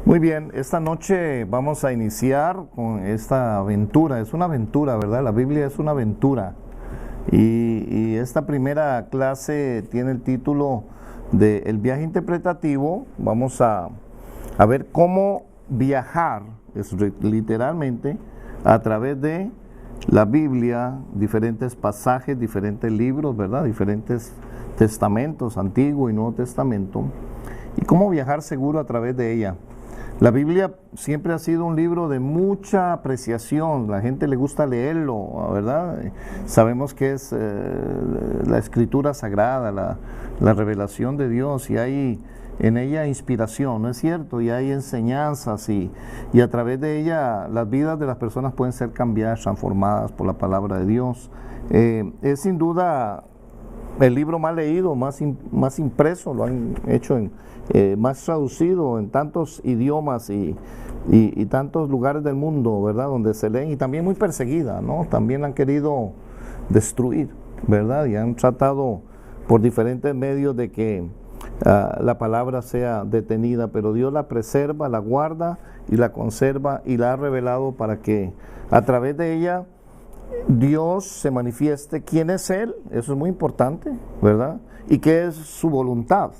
Muy bien, esta noche vamos a iniciar con esta aventura. Es una aventura, ¿verdad? La Biblia es una aventura. Y esta primera clase tiene el título de El viaje interpretativo. Vamos a ver cómo viajar, literalmente, a través de la Biblia, diferentes pasajes, diferentes libros, ¿verdad? Diferentes testamentos, Antiguo y Nuevo Testamento. Y cómo viajar seguro a través de ella. La Biblia siempre ha sido un libro de mucha apreciación, la gente le gusta leerlo, ¿verdad? Sabemos que es la escritura sagrada, la revelación de Dios, y hay en ella inspiración, ¿no es cierto? Y hay enseñanzas y a través de ella las vidas de las personas pueden ser cambiadas, transformadas por la palabra de Dios. Es sin duda el libro más leído, más impreso, lo han hecho más traducido en tantos idiomas y tantos lugares del mundo, ¿verdad? Donde se leen, y también muy perseguida, ¿no? También la han querido destruir, ¿verdad? Y han tratado por diferentes medios de que la palabra sea detenida, pero Dios la preserva, la guarda y la conserva y la ha revelado para que a través de ella Dios se manifieste quién es Él, eso es muy importante, ¿verdad? Y qué es su voluntad,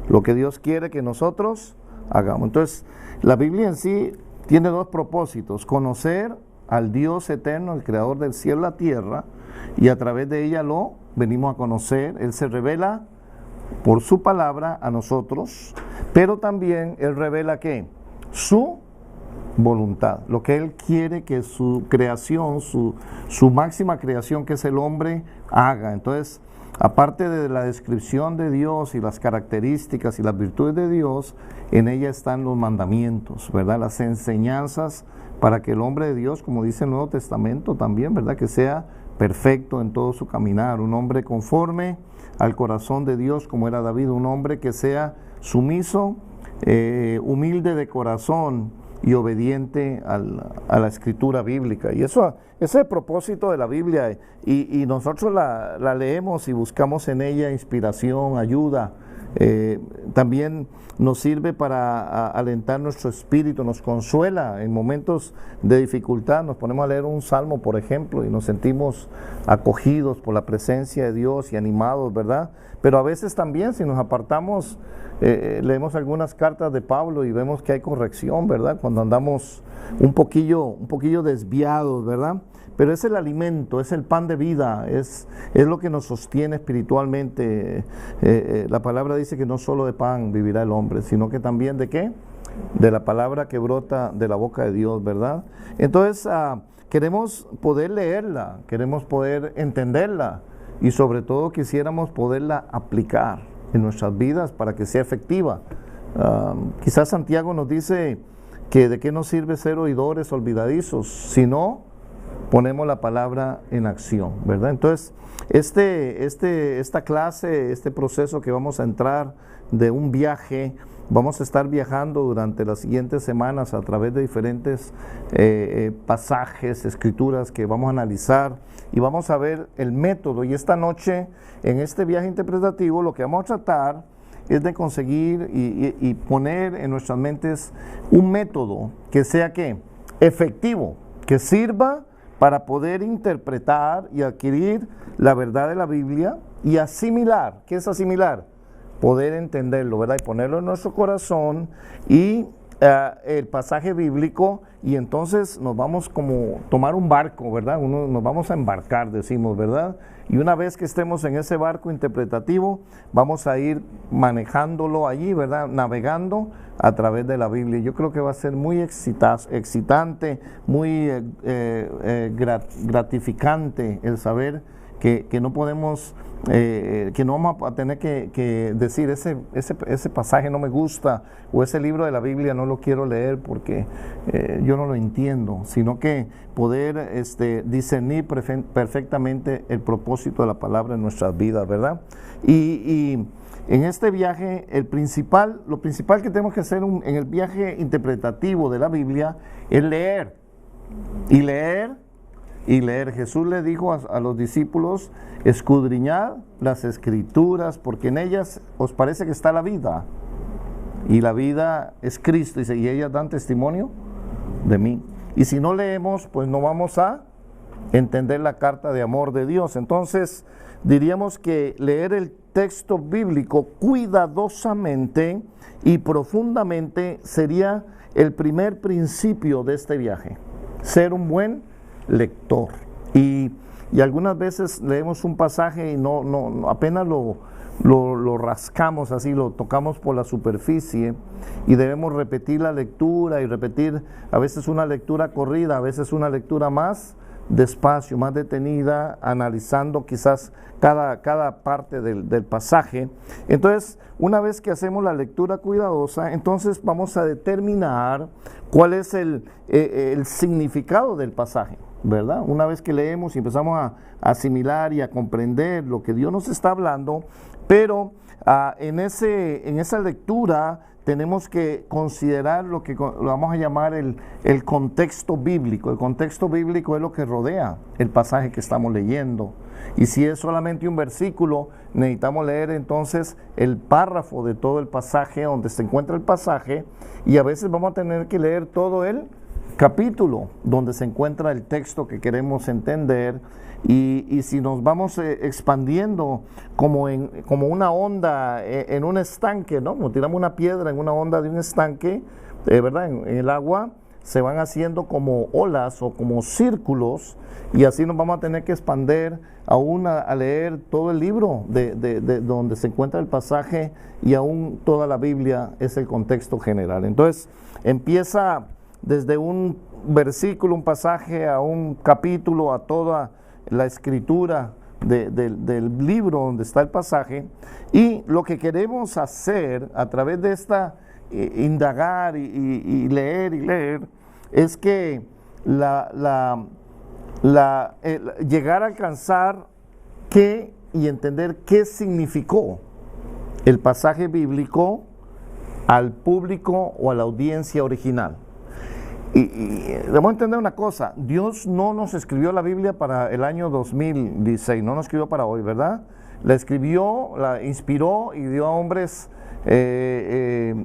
lo que Dios quiere que nosotros hagamos. Entonces, la Biblia en sí tiene dos propósitos: conocer al Dios eterno, el creador del cielo y la tierra, y a través de ella lo venimos a conocer. Él se revela por su palabra a nosotros, pero también Él revela ¿qué? Su voluntad, lo que Él quiere que su creación, su máxima creación, que es el hombre, haga. Entonces, aparte de la descripción de Dios y las características y las virtudes de Dios, en ella están los mandamientos, ¿verdad? Las enseñanzas para que el hombre de Dios, como dice el Nuevo Testamento también, ¿verdad? Que sea perfecto en todo su caminar, un hombre conforme al corazón de Dios, como era David, un hombre que sea sumiso, humilde de corazón y obediente a la escritura bíblica. Y eso, ese es el propósito de la Biblia, y nosotros la leemos y buscamos en ella inspiración, ayuda. También nos sirve para alentar nuestro espíritu, nos consuela en momentos de dificultad. Nos ponemos a leer un salmo, por ejemplo, y nos sentimos acogidos por la presencia de Dios y animados, ¿verdad? Pero a veces también, si nos apartamos, leemos algunas cartas de Pablo y vemos que hay corrección, ¿verdad? Cuando andamos un poquillo desviados, ¿verdad? Pero es el alimento, es el pan de vida, es lo que nos sostiene espiritualmente. La palabra dice que no solo de pan vivirá el hombre, sino que también ¿de qué? De la palabra que brota de la boca de Dios, ¿verdad? Entonces, queremos poder leerla, queremos poder entenderla, y sobre todo quisiéramos poderla aplicar en nuestras vidas para que sea efectiva. Quizás Santiago nos dice que de qué nos sirve ser oidores olvidadizos si no ponemos la palabra en acción, ¿verdad? Entonces, esta clase, este proceso que vamos a entrar de un viaje, vamos a estar viajando durante las siguientes semanas a través de diferentes pasajes, escrituras que vamos a analizar, y vamos a ver el método. Y esta noche, en este viaje interpretativo, lo que vamos a tratar es de conseguir y poner en nuestras mentes un método que sea ¿qué? Efectivo, que sirva para poder interpretar y adquirir la verdad de la Biblia y asimilar. ¿Qué es asimilar? Poder entenderlo, ¿verdad? Y ponerlo en nuestro corazón y el pasaje bíblico, y entonces nos vamos como tomar un barco, ¿verdad? Nos vamos a embarcar, decimos, ¿verdad? Y una vez que estemos en ese barco interpretativo, vamos a ir manejándolo allí, ¿verdad? Navegando a través de la Biblia. Yo creo que va a ser muy excitante, muy gratificante el saber que no podemos, que no vamos a tener que decir ese pasaje no me gusta, o ese libro de la Biblia no lo quiero leer porque yo no lo entiendo, sino que poder discernir perfectamente el propósito de la palabra en nuestras vidas, ¿verdad? Y en este viaje, lo principal que tenemos que hacer en el viaje interpretativo de la Biblia es leer, y leer. Jesús le dijo a los discípulos: escudriñad las escrituras, porque en ellas os parece que está la vida. y la vida es Cristo, dice, y ellas dan testimonio de mí. Y si no leemos, pues no vamos a entender la carta de amor de Dios. Entonces, diríamos que leer el texto bíblico cuidadosamente y profundamente sería el primer principio de este viaje, ser un buen lector. Y algunas veces leemos un pasaje y no apenas lo rascamos así, lo tocamos por la superficie, y debemos repetir la lectura y repetir, a veces una lectura corrida, a veces una lectura más despacio, más detenida, analizando quizás cada parte del pasaje. Entonces, una vez que hacemos la lectura cuidadosa, entonces vamos a determinar cuál es el significado del pasaje, ¿verdad? Una vez que leemos y empezamos a asimilar y a comprender lo que Dios nos está hablando, pero en esa lectura tenemos que considerar lo que lo vamos a llamar el contexto bíblico. El contexto bíblico es lo que rodea el pasaje que estamos leyendo. Y si es solamente un versículo, necesitamos leer entonces el párrafo de todo el pasaje, donde se encuentra el pasaje, y a veces vamos a tener que leer todo el capítulo donde se encuentra el texto que queremos entender. Y si nos vamos expandiendo como una onda en un estanque, ¿no? Como tiramos una piedra en una onda de un estanque, ¿verdad? En el agua se van haciendo como olas o como círculos, y así nos vamos a tener que expandir aún a leer todo el libro de donde se encuentra el pasaje, y aún toda la Biblia es el contexto general. Entonces empieza desde un versículo, un pasaje, a un capítulo, a toda la escritura del libro donde está el pasaje. Y lo que queremos hacer a través de esta indagar y leer es que llegar a alcanzar y entender qué significó el pasaje bíblico al público o a la audiencia original. Y debemos entender una cosa: Dios no nos escribió la Biblia para el año 2016, no nos escribió para hoy, ¿verdad? La escribió, la inspiró y dio a hombres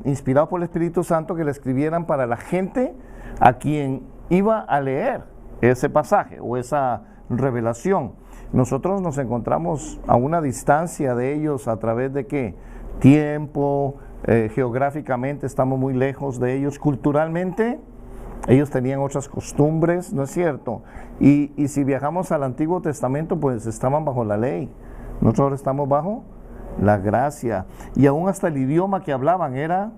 inspirados por el Espíritu Santo que la escribieran para la gente a quien iba a leer ese pasaje o esa revelación. Nosotros nos encontramos a una distancia de ellos. ¿A través de qué? Tiempo, geográficamente estamos muy lejos de ellos, culturalmente ellos tenían otras costumbres, ¿no es cierto? Y si viajamos al Antiguo Testamento, pues estaban bajo la ley. Nosotros ahora estamos bajo la gracia. Y aún hasta el idioma que hablaban era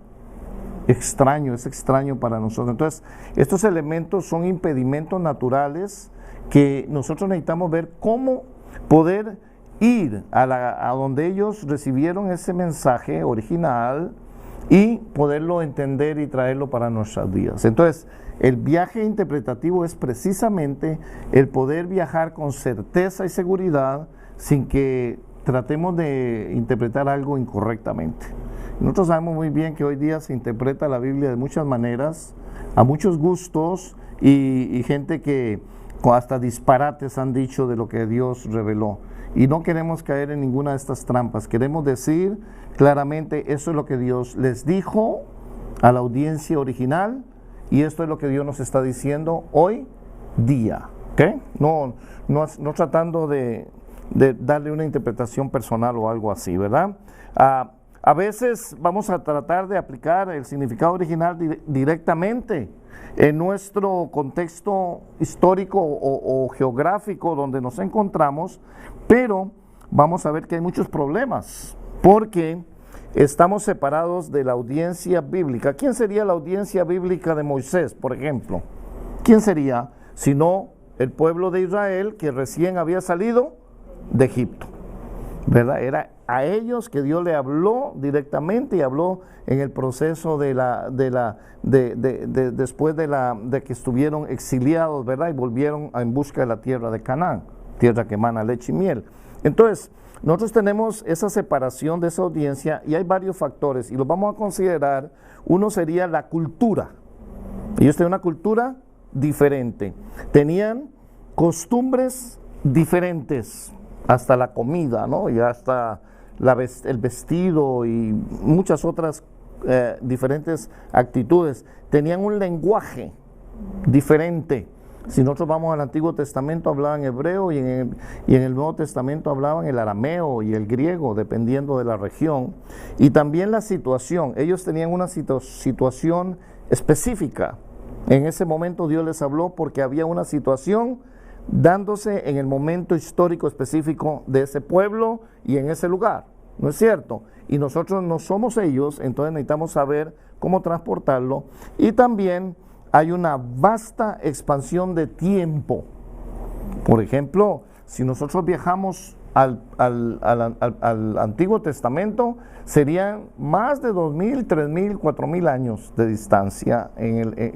extraño, es extraño para nosotros. Entonces, estos elementos son impedimentos naturales que nosotros necesitamos ver cómo poder ir a donde ellos recibieron ese mensaje original y poderlo entender y traerlo para nuestras vidas. Entonces, el viaje interpretativo es precisamente el poder viajar con certeza y seguridad sin que tratemos de interpretar algo incorrectamente. Nosotros sabemos muy bien que hoy día se interpreta la Biblia de muchas maneras, a muchos gustos, y gente que hasta disparates han dicho de lo que Dios reveló. Y no queremos caer en ninguna de estas trampas. Queremos decir claramente: eso es lo que Dios les dijo a la audiencia original, y esto es lo que Dios nos está diciendo hoy día. ¿Okay? No tratando de darle una interpretación personal o algo así, ¿verdad? A veces vamos a tratar de aplicar el significado original directamente en nuestro contexto histórico o geográfico donde nos encontramos, pero vamos a ver que hay muchos problemas, porque estamos separados de la audiencia bíblica. ¿Quién sería la audiencia bíblica de Moisés, por ejemplo? ¿Quién sería? Sino el pueblo de Israel, que recién había salido de Egipto, ¿verdad? Era a ellos que Dios le habló directamente, y habló en el proceso después de que estuvieron exiliados, ¿verdad? Y volvieron en busca de la tierra de Canaán, tierra que emana leche y miel. Entonces, nosotros tenemos esa separación de esa audiencia, y hay varios factores, y los vamos a considerar. Uno sería la cultura. Ellos tenían una cultura diferente, tenían costumbres diferentes, hasta la comida, ¿no? Y hasta el vestido y muchas otras diferentes actitudes, tenían un lenguaje diferente. Si nosotros vamos al Antiguo Testamento hablaban hebreo y en el Nuevo Testamento hablaban el arameo y el griego, dependiendo de la región. Y también la situación, ellos tenían una situación específica. En ese momento Dios les habló porque había una situación dándose en el momento histórico específico de ese pueblo y en ese lugar, ¿no es cierto? Y nosotros no somos ellos, entonces necesitamos saber cómo transportarlo. Y también hay una vasta expansión de tiempo. Por ejemplo, si nosotros viajamos al Antiguo Testamento, serían más de 2.000, 3.000, 4.000 años de distancia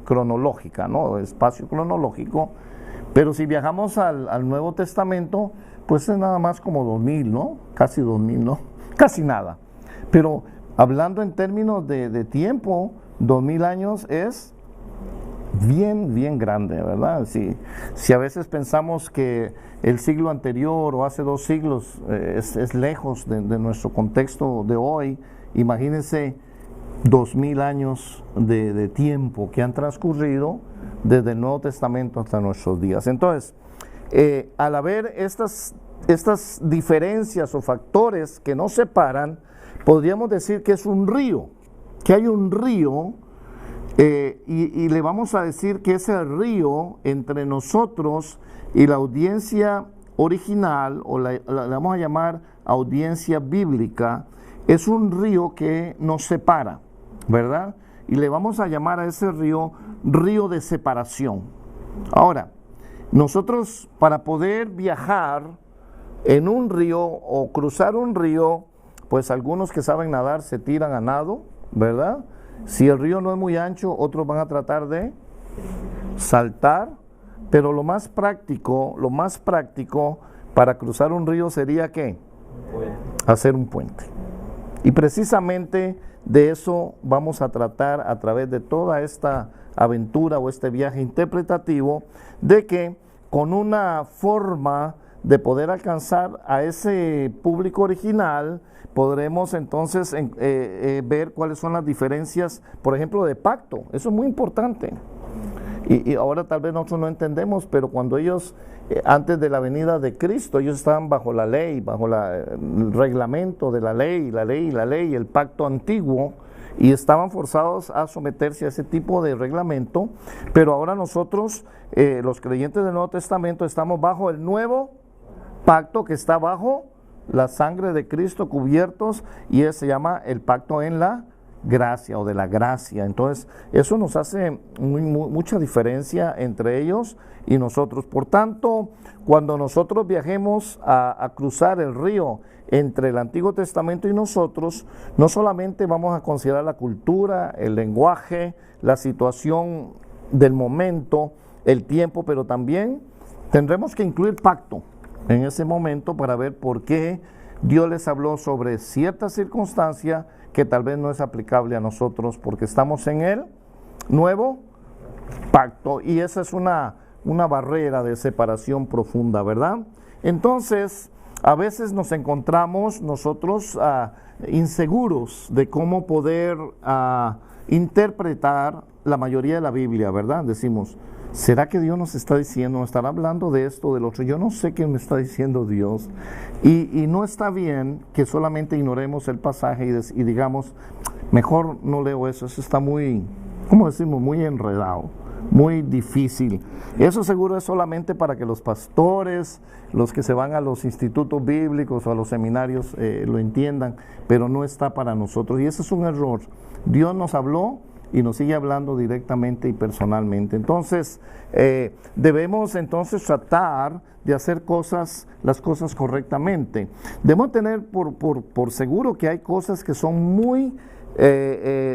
cronológica, ¿no? Espacio cronológico. Pero si viajamos al Nuevo Testamento, pues es nada más como 2.000, ¿no? Casi 2.000, ¿no? Casi nada. Pero hablando en términos de tiempo, 2.000 años es bien grande, ¿verdad? Si a veces pensamos que el siglo anterior o hace 2 siglos es lejos de nuestro contexto de hoy, imagínense 2.000 años de tiempo que han transcurrido desde el Nuevo Testamento hasta nuestros días. Entonces, al haber estas diferencias o factores que nos separan, podríamos decir que es un río, que hay un río. Y le vamos a decir que ese río entre nosotros y la audiencia original, o la vamos a llamar audiencia bíblica, es un río que nos separa, ¿verdad? Y le vamos a llamar a ese río de separación. Ahora, nosotros para poder viajar en un río o cruzar un río, pues algunos que saben nadar se tiran a nado, ¿verdad? Si el río no es muy ancho, otros van a tratar de saltar, pero lo más práctico para cruzar un río sería ¿qué? Hacer un puente. Y precisamente de eso vamos a tratar a través de toda esta aventura o este viaje interpretativo, de que con una forma de poder alcanzar a ese público original, podremos entonces ver cuáles son las diferencias, por ejemplo, de pacto. Eso es muy importante. Y ahora tal vez nosotros no entendemos, pero cuando ellos, antes de la venida de Cristo, ellos estaban bajo la ley, bajo el reglamento de la ley, el pacto antiguo, y estaban forzados a someterse a ese tipo de reglamento. Pero ahora nosotros, los creyentes del Nuevo Testamento, estamos bajo el nuevo pacto que está bajo la sangre de Cristo, cubiertos, y se llama el pacto en la gracia o de la gracia. Entonces eso nos hace mucha diferencia entre ellos y nosotros. Por tanto, cuando nosotros viajemos a cruzar el río entre el Antiguo Testamento y nosotros, no solamente vamos a considerar la cultura, el lenguaje, la situación del momento, el tiempo, pero también tendremos que incluir pacto en ese momento para ver por qué Dios les habló sobre cierta circunstancia que tal vez no es aplicable a nosotros, porque estamos en el nuevo pacto, y esa es una barrera de separación profunda, ¿verdad? Entonces, a veces nos encontramos nosotros inseguros de cómo poder interpretar la mayoría de la Biblia, ¿verdad? Decimos, ¿será que Dios nos está diciendo, nos estará hablando de esto, del otro? Yo no sé qué me está diciendo Dios. Y no está bien que solamente ignoremos el pasaje y digamos, mejor no leo eso está muy, ¿cómo decimos? Muy enredado, muy difícil. Eso seguro es solamente para que los pastores, los que se van a los institutos bíblicos o a los seminarios lo entiendan, pero no está para nosotros. Y ese es un error. Dios nos habló y nos sigue hablando directamente y personalmente. Entonces, debemos entonces tratar de hacer las cosas correctamente. Debemos tener por seguro que hay cosas que son muy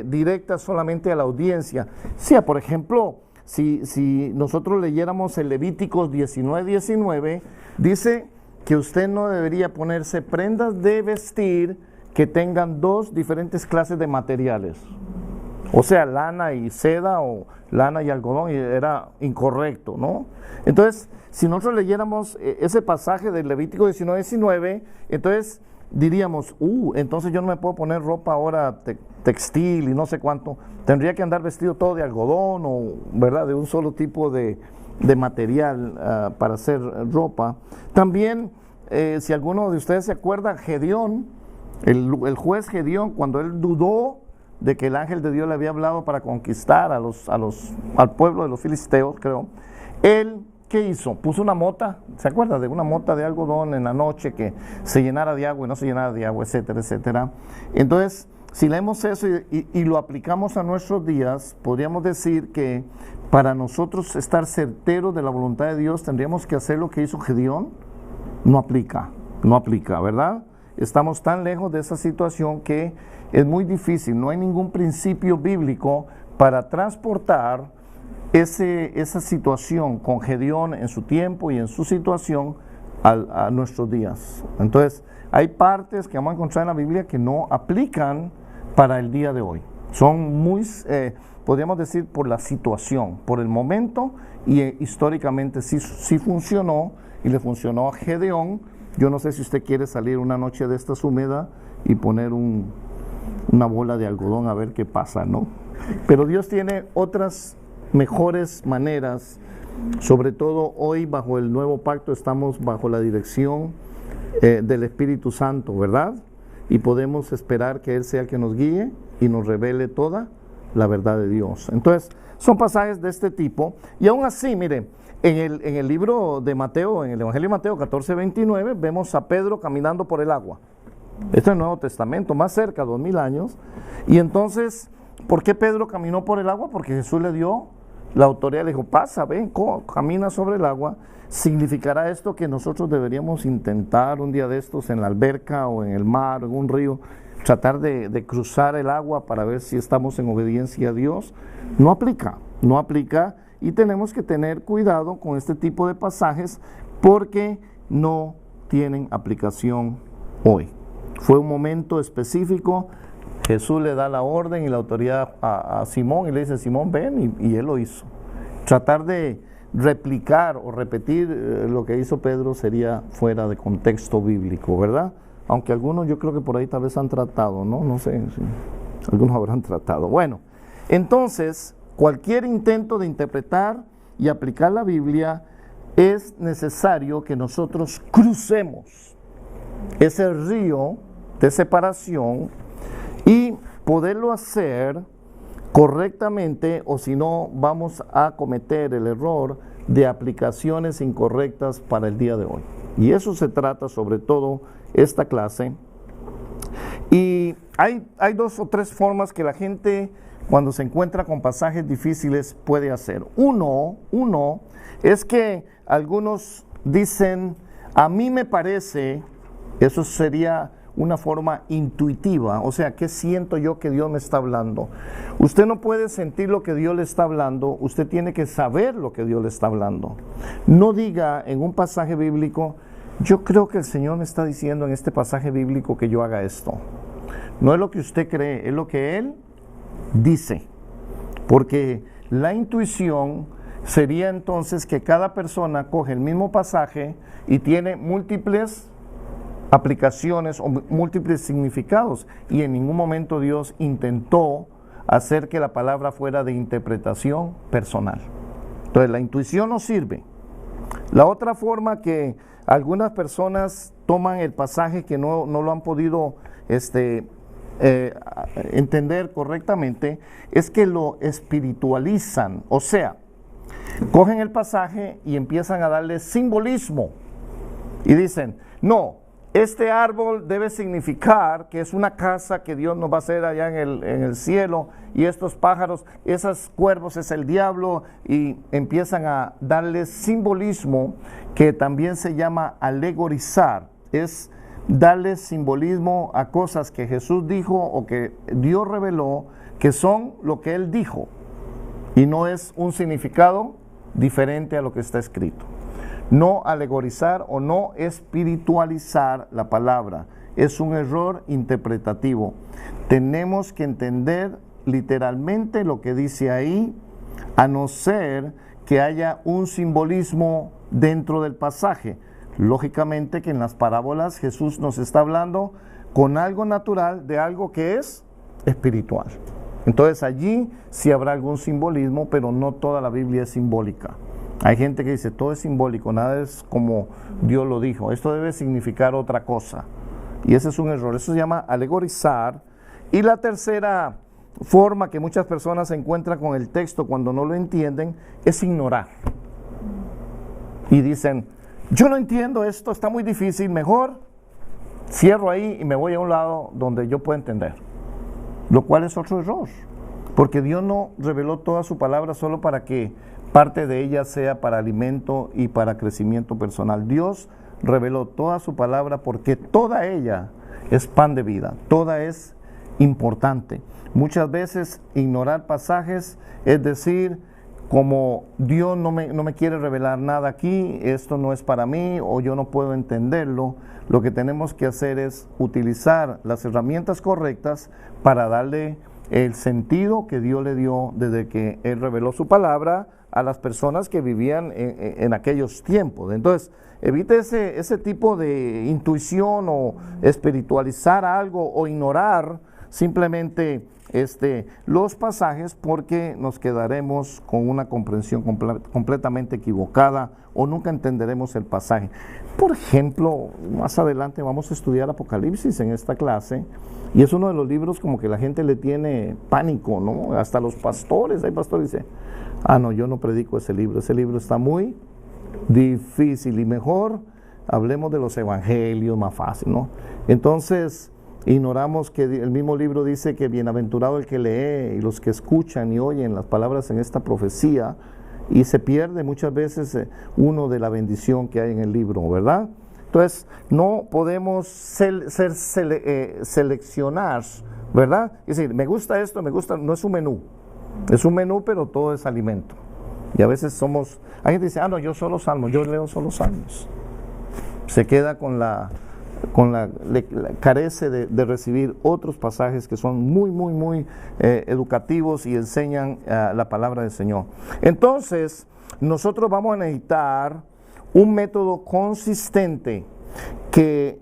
directas solamente a la audiencia. Sí, por ejemplo, si nosotros leyéramos el Levíticos 19:19, dice que usted no debería ponerse prendas de vestir que tengan 2 diferentes clases de materiales. O sea, lana y seda o lana y algodón, y era incorrecto, ¿no? Entonces, si nosotros leyéramos ese pasaje del Levítico 19:19, entonces diríamos, entonces yo no me puedo poner ropa ahora textil y no sé cuánto, tendría que andar vestido todo de algodón o, ¿verdad?, de un solo tipo de material para hacer ropa. También, si alguno de ustedes se acuerda, Gedeón, el juez Gedeón, cuando él dudó de que el ángel de Dios le había hablado para conquistar al pueblo de los filisteos, creo, él, ¿qué hizo? Puso una mota, ¿se acuerda? De una mota de algodón en la noche que se llenara de agua y no se llenara de agua, etcétera, etcétera. Entonces, si leemos eso y lo aplicamos a nuestros días, podríamos decir que para nosotros estar certeros de la voluntad de Dios, tendríamos que hacer lo que hizo Gedeón. No aplica, ¿verdad? Estamos tan lejos de esa situación que es muy difícil, no hay ningún principio bíblico para transportar esa situación con Gedeón en su tiempo y en su situación a nuestros días. Entonces, hay partes que vamos a encontrar en la Biblia que no aplican para el día de hoy. Son muy, podríamos decir, por la situación, por el momento, y históricamente sí funcionó, y le funcionó a Gedeón. Yo no sé si usted quiere salir una noche de esta húmeda y poner una bola de algodón a ver qué pasa, ¿no? Pero Dios tiene otras mejores maneras, sobre todo hoy bajo el nuevo pacto estamos bajo la dirección del Espíritu Santo, ¿verdad? Y podemos esperar que Él sea el que nos guíe y nos revele toda la verdad de Dios. Entonces, son pasajes de este tipo, y aún así, mire, en el libro de Mateo, en el Evangelio de Mateo 14:29, vemos a Pedro caminando por el agua. Esto es el Nuevo Testamento, más cerca, 2000 años, y entonces, ¿por qué Pedro caminó por el agua? Porque Jesús le dio la autoridad, le dijo, pasa, ven, camina sobre el agua. ¿Significará esto que nosotros deberíamos intentar un día de estos en la alberca o en el mar o en un río, tratar de cruzar el agua para ver si estamos en obediencia a Dios? No aplica, y tenemos que tener cuidado con este tipo de pasajes porque no tienen aplicación hoy. Fue un momento específico, Jesús le da la orden y la autoridad a Simón y le dice, Simón, ven, y él lo hizo. Tratar de replicar o repetir lo que hizo Pedro sería fuera de contexto bíblico, ¿verdad? Aunque algunos yo creo que por ahí tal vez han tratado, ¿no? No sé, si algunos habrán tratado. Bueno, entonces, cualquier intento de interpretar y aplicar la Biblia es necesario que nosotros crucemos ese río de separación y poderlo hacer correctamente, o si no vamos a cometer el error de aplicaciones incorrectas para el día de hoy. Y eso se trata sobre todo esta clase. Y hay 2 o 3 formas que la gente cuando se encuentra con pasajes difíciles puede hacer. Uno es que algunos dicen, a mí me parece, eso sería una forma intuitiva, o sea, ¿qué siento yo que Dios me está hablando? Usted no puede sentir lo que Dios le está hablando, usted tiene que saber lo que Dios le está hablando. No diga en un pasaje bíblico, yo creo que el Señor me está diciendo en este pasaje bíblico que yo haga esto. No es lo que usted cree, es lo que Él dice, porque la intuición sería entonces que cada persona coge el mismo pasaje y tiene múltiples aplicaciones o múltiples significados, y en ningún momento Dios intentó hacer que la palabra fuera de interpretación personal. Entonces la intuición no sirve. La otra forma que algunas personas toman el pasaje que no lo han podido entender correctamente es que lo espiritualizan, o sea, cogen el pasaje y empiezan a darle simbolismo y dicen, no, este árbol debe significar que es una casa que Dios nos va a hacer allá en el cielo, y estos pájaros, esos cuervos es el diablo, y empiezan a darle simbolismo que también se llama alegorizar, es darle simbolismo a cosas que Jesús dijo o que Dios reveló, que son lo que Él dijo, y no es un significado diferente a lo que está escrito. No alegorizar o no espiritualizar la palabra es un error interpretativo. Tenemos que entender literalmente lo que dice ahí, a no ser que haya un simbolismo dentro del pasaje. Lógicamente que en las parábolas Jesús nos está hablando con algo natural de algo que es espiritual. Entonces allí sí habrá algún simbolismo, pero no toda la Biblia es simbólica. Hay gente que dice, todo es simbólico, nada es como Dios lo dijo. Esto debe significar otra cosa. Y ese es un error. Eso se llama alegorizar. Y la tercera forma que muchas personas se encuentran con el texto cuando no lo entienden es ignorar. Y dicen, yo no entiendo esto, está muy difícil, mejor cierro ahí y me voy a un lado donde yo pueda entender. Lo cual es otro error. Porque Dios no reveló toda su palabra solo para que parte de ella sea para alimento y para crecimiento personal. Dios reveló toda su palabra porque toda ella es pan de vida, toda es importante. Muchas veces ignorar pasajes es decir, como Dios no me quiere revelar nada aquí, esto no es para mí o yo no puedo entenderlo. Lo que tenemos que hacer es utilizar las herramientas correctas para darle el sentido que Dios le dio desde que Él reveló su palabra a las personas que vivían en aquellos tiempos. Entonces, evite ese tipo de intuición o espiritualizar algo o ignorar simplemente los pasajes, porque nos quedaremos con una comprensión completamente equivocada o nunca entenderemos el pasaje. Por ejemplo, más adelante vamos a estudiar Apocalipsis en esta clase, y es uno de los libros como que la gente le tiene pánico, ¿no? Hasta los pastores, hay pastores que dicen, no, yo no predico ese libro está muy difícil, y mejor hablemos de los evangelios, más fácil, ¿no? Entonces, ignoramos que el mismo libro dice que bienaventurado el que lee y los que escuchan y oyen las palabras en esta profecía, y se pierde muchas veces uno de la bendición que hay en el libro, ¿verdad? Entonces, no podemos seleccionar, ¿verdad? Es decir, me gusta esto, me gusta, no es un menú. Es un menú, pero todo es alimento. Y a veces hay gente que dice, no, yo solo salmos, yo leo solo salmos. Se queda carece de recibir otros pasajes que son muy educativos y enseñan la palabra del Señor. Entonces, nosotros vamos a necesitar un método consistente que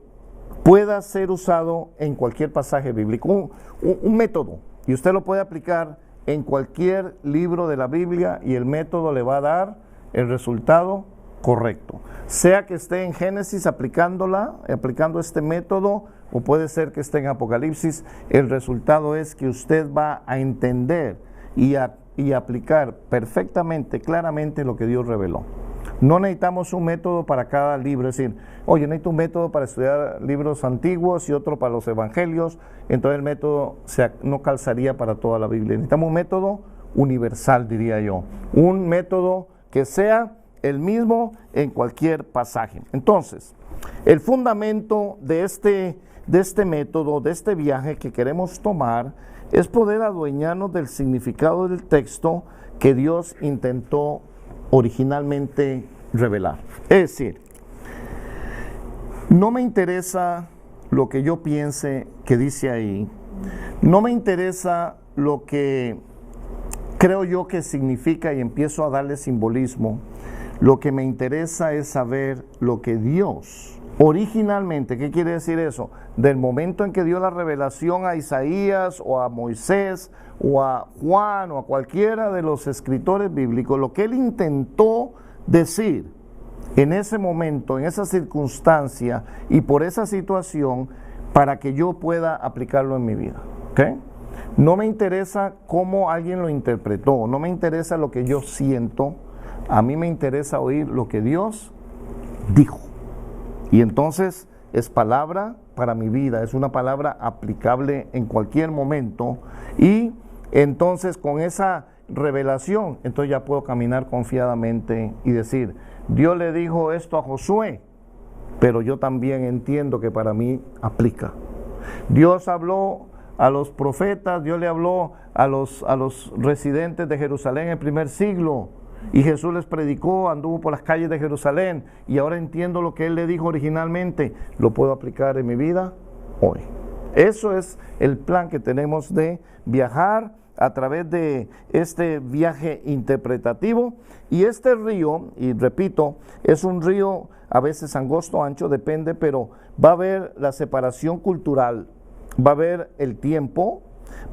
pueda ser usado en cualquier pasaje bíblico. Un método, y usted lo puede aplicar en cualquier libro de la Biblia y el método le va a dar el resultado correcto. Sea que esté en Génesis aplicando este método, o puede ser que esté en Apocalipsis, el resultado es que usted va a entender y aplicar perfectamente, claramente lo que Dios reveló. No necesitamos un método para cada libro, es decir, oye, necesito un método para estudiar libros antiguos y otro para los evangelios, entonces el método no calzaría para toda la Biblia. Necesitamos un método universal, diría yo, un método que sea el mismo en cualquier pasaje. Entonces, el fundamento de este método, de este viaje que queremos tomar, es poder adueñarnos del significado del texto que Dios intentó originalmente revelar. Es decir, no me interesa lo que yo piense que dice ahí, no me interesa lo que creo yo que significa y empiezo a darle simbolismo. Lo que me interesa es saber lo que Dios originalmente, ¿qué quiere decir eso? Del momento en que dio la revelación a Isaías o a Moisés o a Juan o a cualquiera de los escritores bíblicos, lo que él intentó decir en ese momento, en esa circunstancia y por esa situación, para que yo pueda aplicarlo en mi vida, ¿ok? No me interesa cómo alguien lo interpretó, no me interesa lo que yo siento, a mí me interesa oír lo que Dios dijo. Y entonces es palabra para mi vida, es una palabra aplicable en cualquier momento, y entonces con esa revelación, entonces ya puedo caminar confiadamente y decir, Dios le dijo esto a Josué, pero yo también entiendo que para mí aplica. Dios habló a los profetas, Dios le habló a los residentes de Jerusalén en el primer siglo, y Jesús les predicó, anduvo por las calles de Jerusalén, y ahora entiendo lo que Él le dijo originalmente, lo puedo aplicar en mi vida hoy. Eso es el plan que tenemos de viajar a través de este viaje interpretativo. Y este río, y repito, es un río a veces angosto, ancho, depende, pero va a haber la separación cultural, va a haber el tiempo,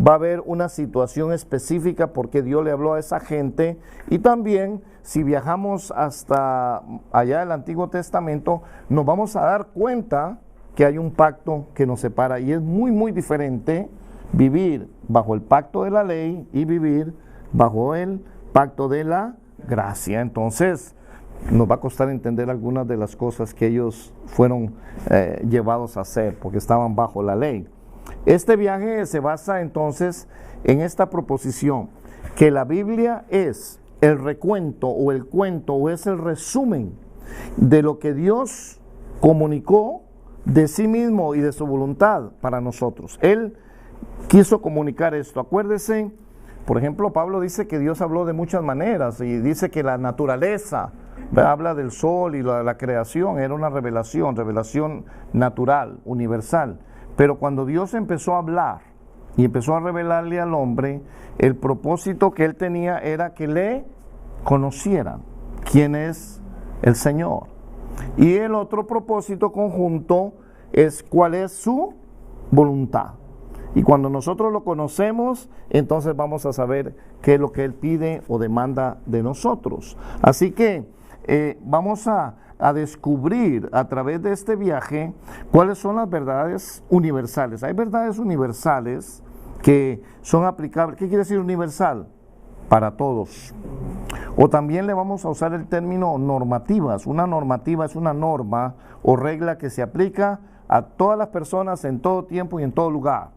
va a haber una situación específica porque Dios le habló a esa gente. Y también, si viajamos hasta allá del Antiguo Testamento, nos vamos a dar cuenta que hay un pacto que nos separa, y es muy, muy diferente vivir bajo el pacto de la ley y vivir bajo el pacto de la gracia. Entonces, nos va a costar entender algunas de las cosas que ellos fueron llevados a hacer, porque estaban bajo la ley. Este viaje se basa entonces en esta proposición, que la Biblia es el recuento o el cuento o es el resumen de lo que Dios comunicó de sí mismo y de su voluntad para nosotros. Él quiso comunicar esto. Acuérdese, por ejemplo, Pablo dice que Dios habló de muchas maneras y dice que la naturaleza, habla del sol y la creación, era una revelación natural, universal. Pero cuando Dios empezó a hablar y empezó a revelarle al hombre, el propósito que él tenía era que le conocieran quién es el Señor. Y el otro propósito conjunto es cuál es su voluntad. Y cuando nosotros lo conocemos, entonces vamos a saber qué es lo que Él pide o demanda de nosotros. Así que vamos a descubrir a través de este viaje cuáles son las verdades universales. Hay verdades universales que son aplicables. ¿Qué quiere decir universal? Para todos. O también le vamos a usar el término normativas. Una normativa es una norma o regla que se aplica a todas las personas en todo tiempo y en todo lugar.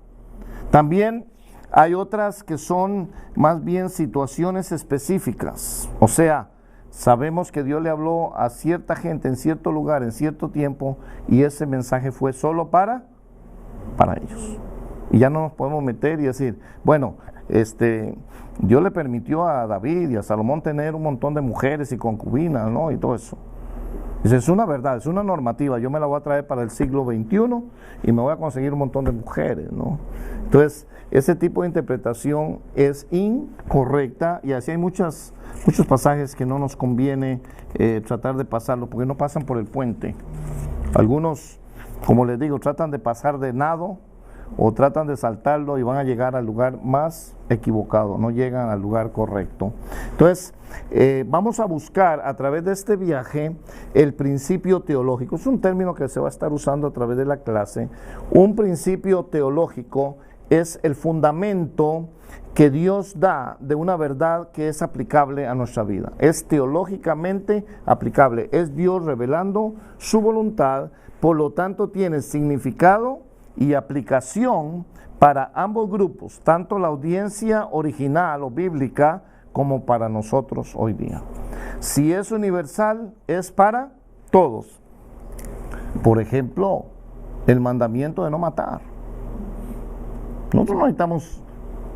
También hay otras que son más bien situaciones específicas. O sea, sabemos que Dios le habló a cierta gente en cierto lugar, en cierto tiempo, y ese mensaje fue solo para ellos. Y ya no nos podemos meter y decir, bueno, Dios le permitió a David y a Salomón tener un montón de mujeres y concubinas, ¿no? Y todo eso. Dice, es una verdad, es una normativa, yo me la voy a traer para el siglo XXI y me voy a conseguir un montón de mujeres, ¿no? Entonces, ese tipo de interpretación es incorrecta, y así hay muchos pasajes que no nos conviene tratar de pasarlo, porque no pasan por el puente. Algunos, como les digo, tratan de pasar de nado o tratan de saltarlo y van a llegar al lugar más equivocado, no llegan al lugar correcto. Entonces, vamos a buscar a través de este viaje el principio teológico. Es un término que se va a estar usando a través de la clase. Un principio teológico es el fundamento que Dios da de una verdad que es aplicable a nuestra vida. Es teológicamente aplicable. Es Dios revelando su voluntad, por lo tanto tiene significado y aplicación para ambos grupos, tanto la audiencia original o bíblica como para nosotros hoy día. Si es universal, es para todos. Por ejemplo, el mandamiento de no matar. Nosotros no necesitamos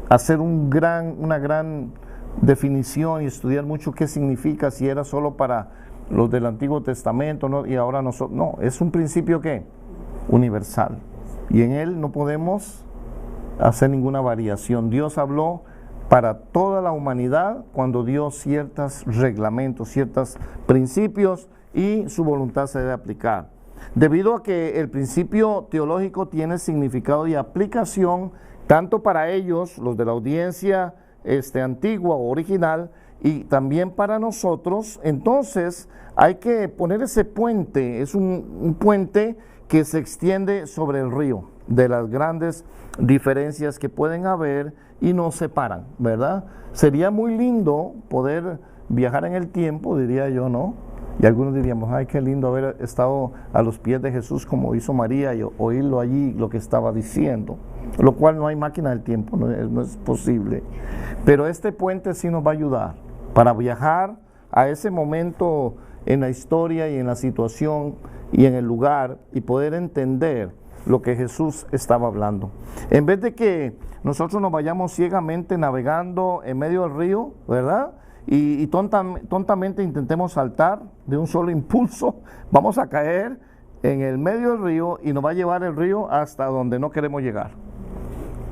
hacer una gran definición y estudiar mucho qué significa, si era solo para los del Antiguo Testamento, ¿no? Y ahora nosotros. No, es un principio ¿qué? Universal. Y en él no podemos hacer ninguna variación. Dios habló para toda la humanidad cuando dio ciertos reglamentos, ciertos principios, y su voluntad se debe aplicar. Debido a que el principio teológico tiene significado y aplicación tanto para ellos, los de la audiencia antigua o original, y también para nosotros, entonces hay que poner ese puente. Es un puente que se extiende sobre el río, de las grandes diferencias que pueden haber y nos separan, ¿verdad? Sería muy lindo poder viajar en el tiempo, diría yo, ¿no? Y algunos diríamos, ay, qué lindo haber estado a los pies de Jesús como hizo María y oírlo allí lo que estaba diciendo, lo cual no hay máquina del tiempo, no es posible. Pero este puente sí nos va a ayudar para viajar a ese momento en la historia y en la situación y en el lugar, y poder entender lo que Jesús estaba hablando. En vez de que nosotros nos vayamos ciegamente navegando en medio del río, ¿verdad? Y tontamente intentemos saltar de un solo impulso, vamos a caer en el medio del río y nos va a llevar el río hasta donde no queremos llegar.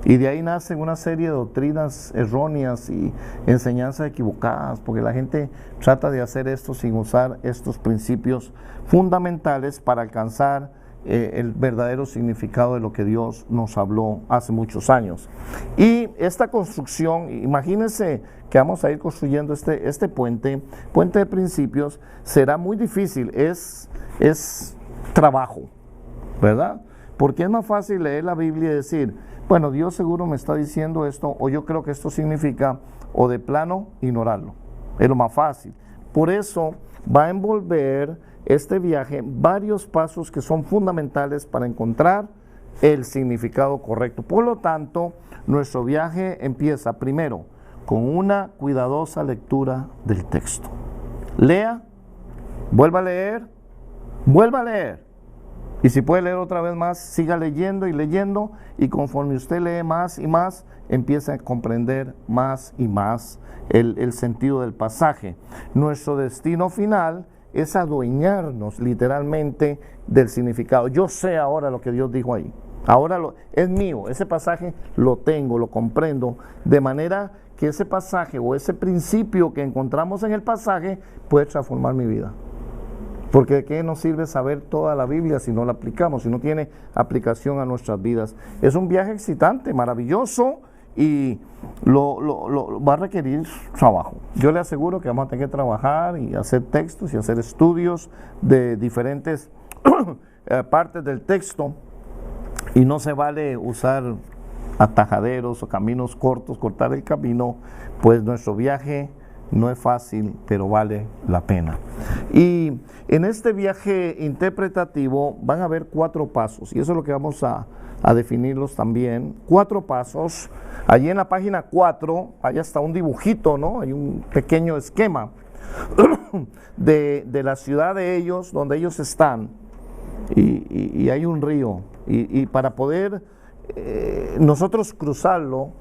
Y de ahí nacen una serie de doctrinas erróneas y enseñanzas equivocadas, porque la gente trata de hacer esto sin usar estos principios fundamentales para alcanzar el verdadero significado de lo que Dios nos habló hace muchos años. Y esta construcción, imagínense que vamos a ir construyendo este puente de principios, será muy difícil, es trabajo, ¿verdad? Porque es más fácil leer la Biblia y decir, bueno, Dios seguro me está diciendo esto, o yo creo que esto significa, o de plano ignorarlo. Es lo más fácil. Por eso va a envolver este viaje varios pasos que son fundamentales para encontrar el significado correcto. Por lo tanto, nuestro viaje empieza primero con una cuidadosa lectura del texto. Lea, vuelva a leer, vuelva a leer. Y si puede leer otra vez más, siga leyendo y leyendo, y conforme usted lee más y más, empieza a comprender más y más el sentido del pasaje. Nuestro destino final es adueñarnos literalmente del significado. Yo sé ahora lo que Dios dijo ahí. Ahora es mío, ese pasaje lo tengo, lo comprendo, de manera que ese pasaje o ese principio que encontramos en el pasaje puede transformar mi vida. Porque ¿de qué nos sirve saber toda la Biblia si no la aplicamos, si no tiene aplicación a nuestras vidas? Es un viaje excitante, maravilloso, y va a requerir trabajo. Yo le aseguro que vamos a tener que trabajar y hacer textos y hacer estudios de diferentes partes del texto, y no se vale usar atajaderos o caminos cortos, cortar el camino, pues nuestro viaje no es fácil, pero vale la pena. Y en este viaje interpretativo van a haber 4 pasos, y eso es lo que vamos a definirlos también. 4 pasos. Allí en la página 4 hay hasta un dibujito, ¿no? Hay un pequeño esquema de la ciudad de ellos, donde ellos están, y hay un río, y para poder nosotros cruzarlo,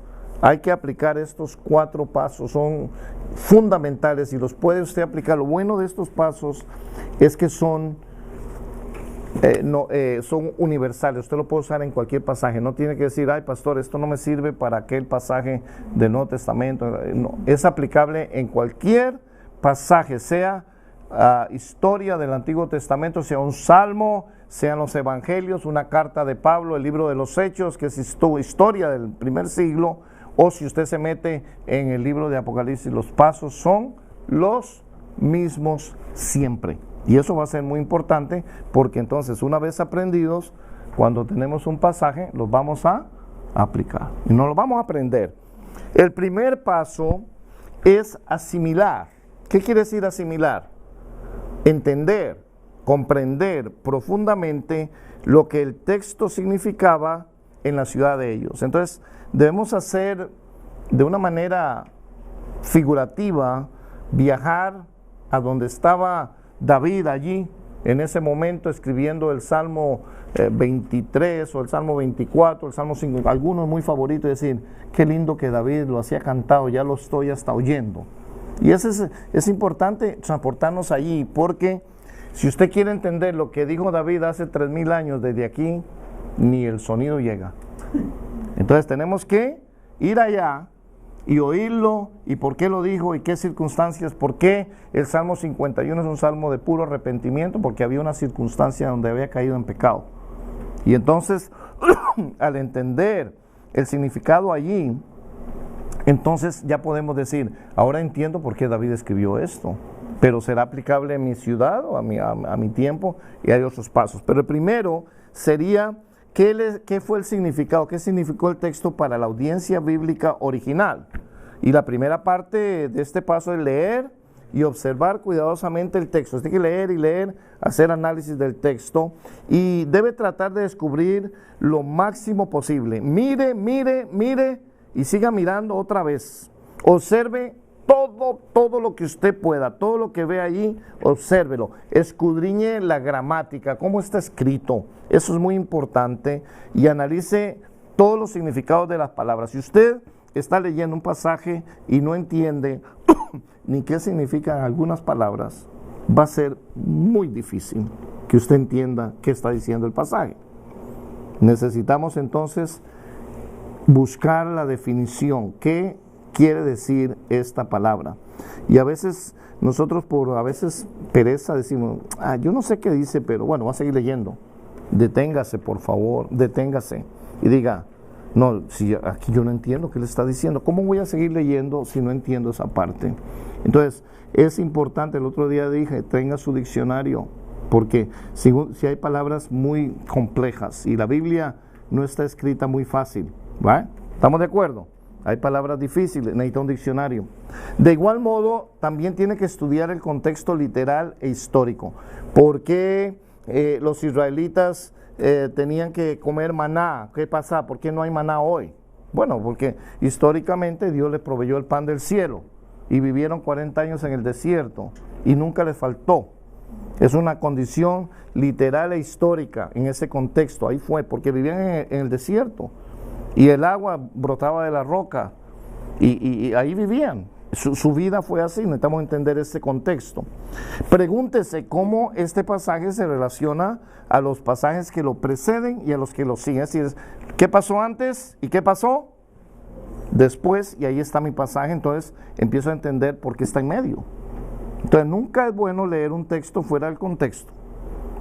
hay que aplicar estos 4 pasos, son fundamentales y los puede usted aplicar. Lo bueno de estos pasos es que son universales, usted lo puede usar en cualquier pasaje, no tiene que decir, ay pastor, esto no me sirve para aquel pasaje del Nuevo Testamento. No, es aplicable en cualquier pasaje, sea historia del Antiguo Testamento, sea un salmo, sean los evangelios, una carta de Pablo, el libro de los Hechos, que es historia del primer siglo, o si usted se mete en el libro de Apocalipsis, los pasos son los mismos siempre. Y eso va a ser muy importante, porque entonces, una vez aprendidos, cuando tenemos un pasaje, los vamos a aplicar y no los vamos a aprender. El primer paso es asimilar. ¿Qué quiere decir asimilar? Entender, comprender profundamente lo que el texto significaba en la ciudad de ellos. Entonces, debemos hacer de una manera figurativa, viajar a donde estaba David allí, en ese momento, escribiendo el Salmo 23 o el Salmo 24, el Salmo 5, algunos muy favoritos, y decir, qué lindo que David lo hacía cantado, ya lo estoy hasta oyendo. Y eso es importante, transportarnos allí, porque si usted quiere entender lo que dijo David hace 3000 años, desde aquí, ni el sonido llega. Entonces tenemos que ir allá y oírlo, y por qué lo dijo, y qué circunstancias, por qué el Salmo 51 es un salmo de puro arrepentimiento, porque había una circunstancia donde había caído en pecado. Y entonces, al entender el significado allí, entonces ya podemos decir, ahora entiendo por qué David escribió esto, pero será aplicable en mi ciudad o a mi tiempo, y hay otros pasos. Pero el primero sería, ¿qué fue el significado? ¿Qué significó el texto para la audiencia bíblica original? Y la primera parte de este paso es leer y observar cuidadosamente el texto. Usted tiene que leer y leer, hacer análisis del texto, y debe tratar de descubrir lo máximo posible. Mire, mire, mire, y siga mirando otra vez. Observe todo lo que usted pueda, todo lo que ve allí, obsérvelo. Escudriñe la gramática, cómo está escrito, eso es muy importante, y analice todos los significados de las palabras. Si usted está leyendo un pasaje y no entiende ni qué significan algunas palabras, va a ser muy difícil que usted entienda qué está diciendo el pasaje. Necesitamos entonces buscar la definición. ¿Qué quiere decir esta palabra? Y a veces nosotros por a veces pereza decimos, yo no sé qué dice, pero bueno, voy a seguir leyendo. Deténgase, por favor, deténgase y diga, no, si aquí yo no entiendo qué le está diciendo, ¿cómo voy a seguir leyendo si no entiendo esa parte? Entonces, es importante, el otro día dije, tenga su diccionario, porque si hay palabras muy complejas y la Biblia no está escrita muy fácil, ¿va? ¿Estamos de acuerdo? Hay palabras difíciles, necesita un diccionario. De igual modo, también tiene que estudiar el contexto literal e histórico. ¿Por qué los israelitas tenían que comer maná? ¿Qué pasa? ¿Por qué no hay maná hoy? Bueno, porque históricamente Dios les proveyó el pan del cielo y vivieron 40 años en el desierto y nunca les faltó. Es una condición literal e histórica en ese contexto. Ahí fue, porque vivían en el desierto y el agua brotaba de la roca y ahí vivían. Su vida fue así, necesitamos entender este contexto. Pregúntese cómo este pasaje se relaciona a los pasajes que lo preceden y a los que lo siguen. Es decir, ¿qué pasó antes y qué pasó después? Y ahí está mi pasaje, entonces empiezo a entender por qué está en medio. Entonces nunca es bueno leer un texto fuera del contexto,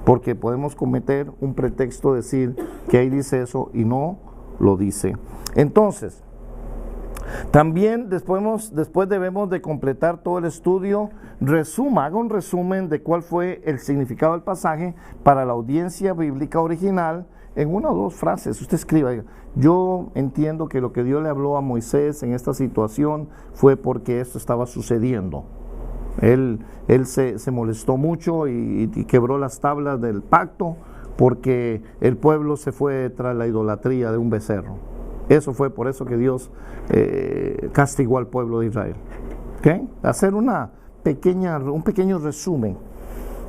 porque podemos cometer un pretexto, decir que ahí dice eso y no lo dice. Entonces, también después debemos de completar todo el estudio. Haga un resumen de cuál fue el significado del pasaje para la audiencia bíblica original en una o dos frases. Usted escriba, yo entiendo que lo que Dios le habló a Moisés en esta situación fue porque esto estaba sucediendo. Él se molestó mucho y quebró las tablas del pacto porque el pueblo se fue tras la idolatría de un becerro. Eso fue por eso que Dios castigó al pueblo de Israel. ¿Okay? Hacer un pequeño resumen.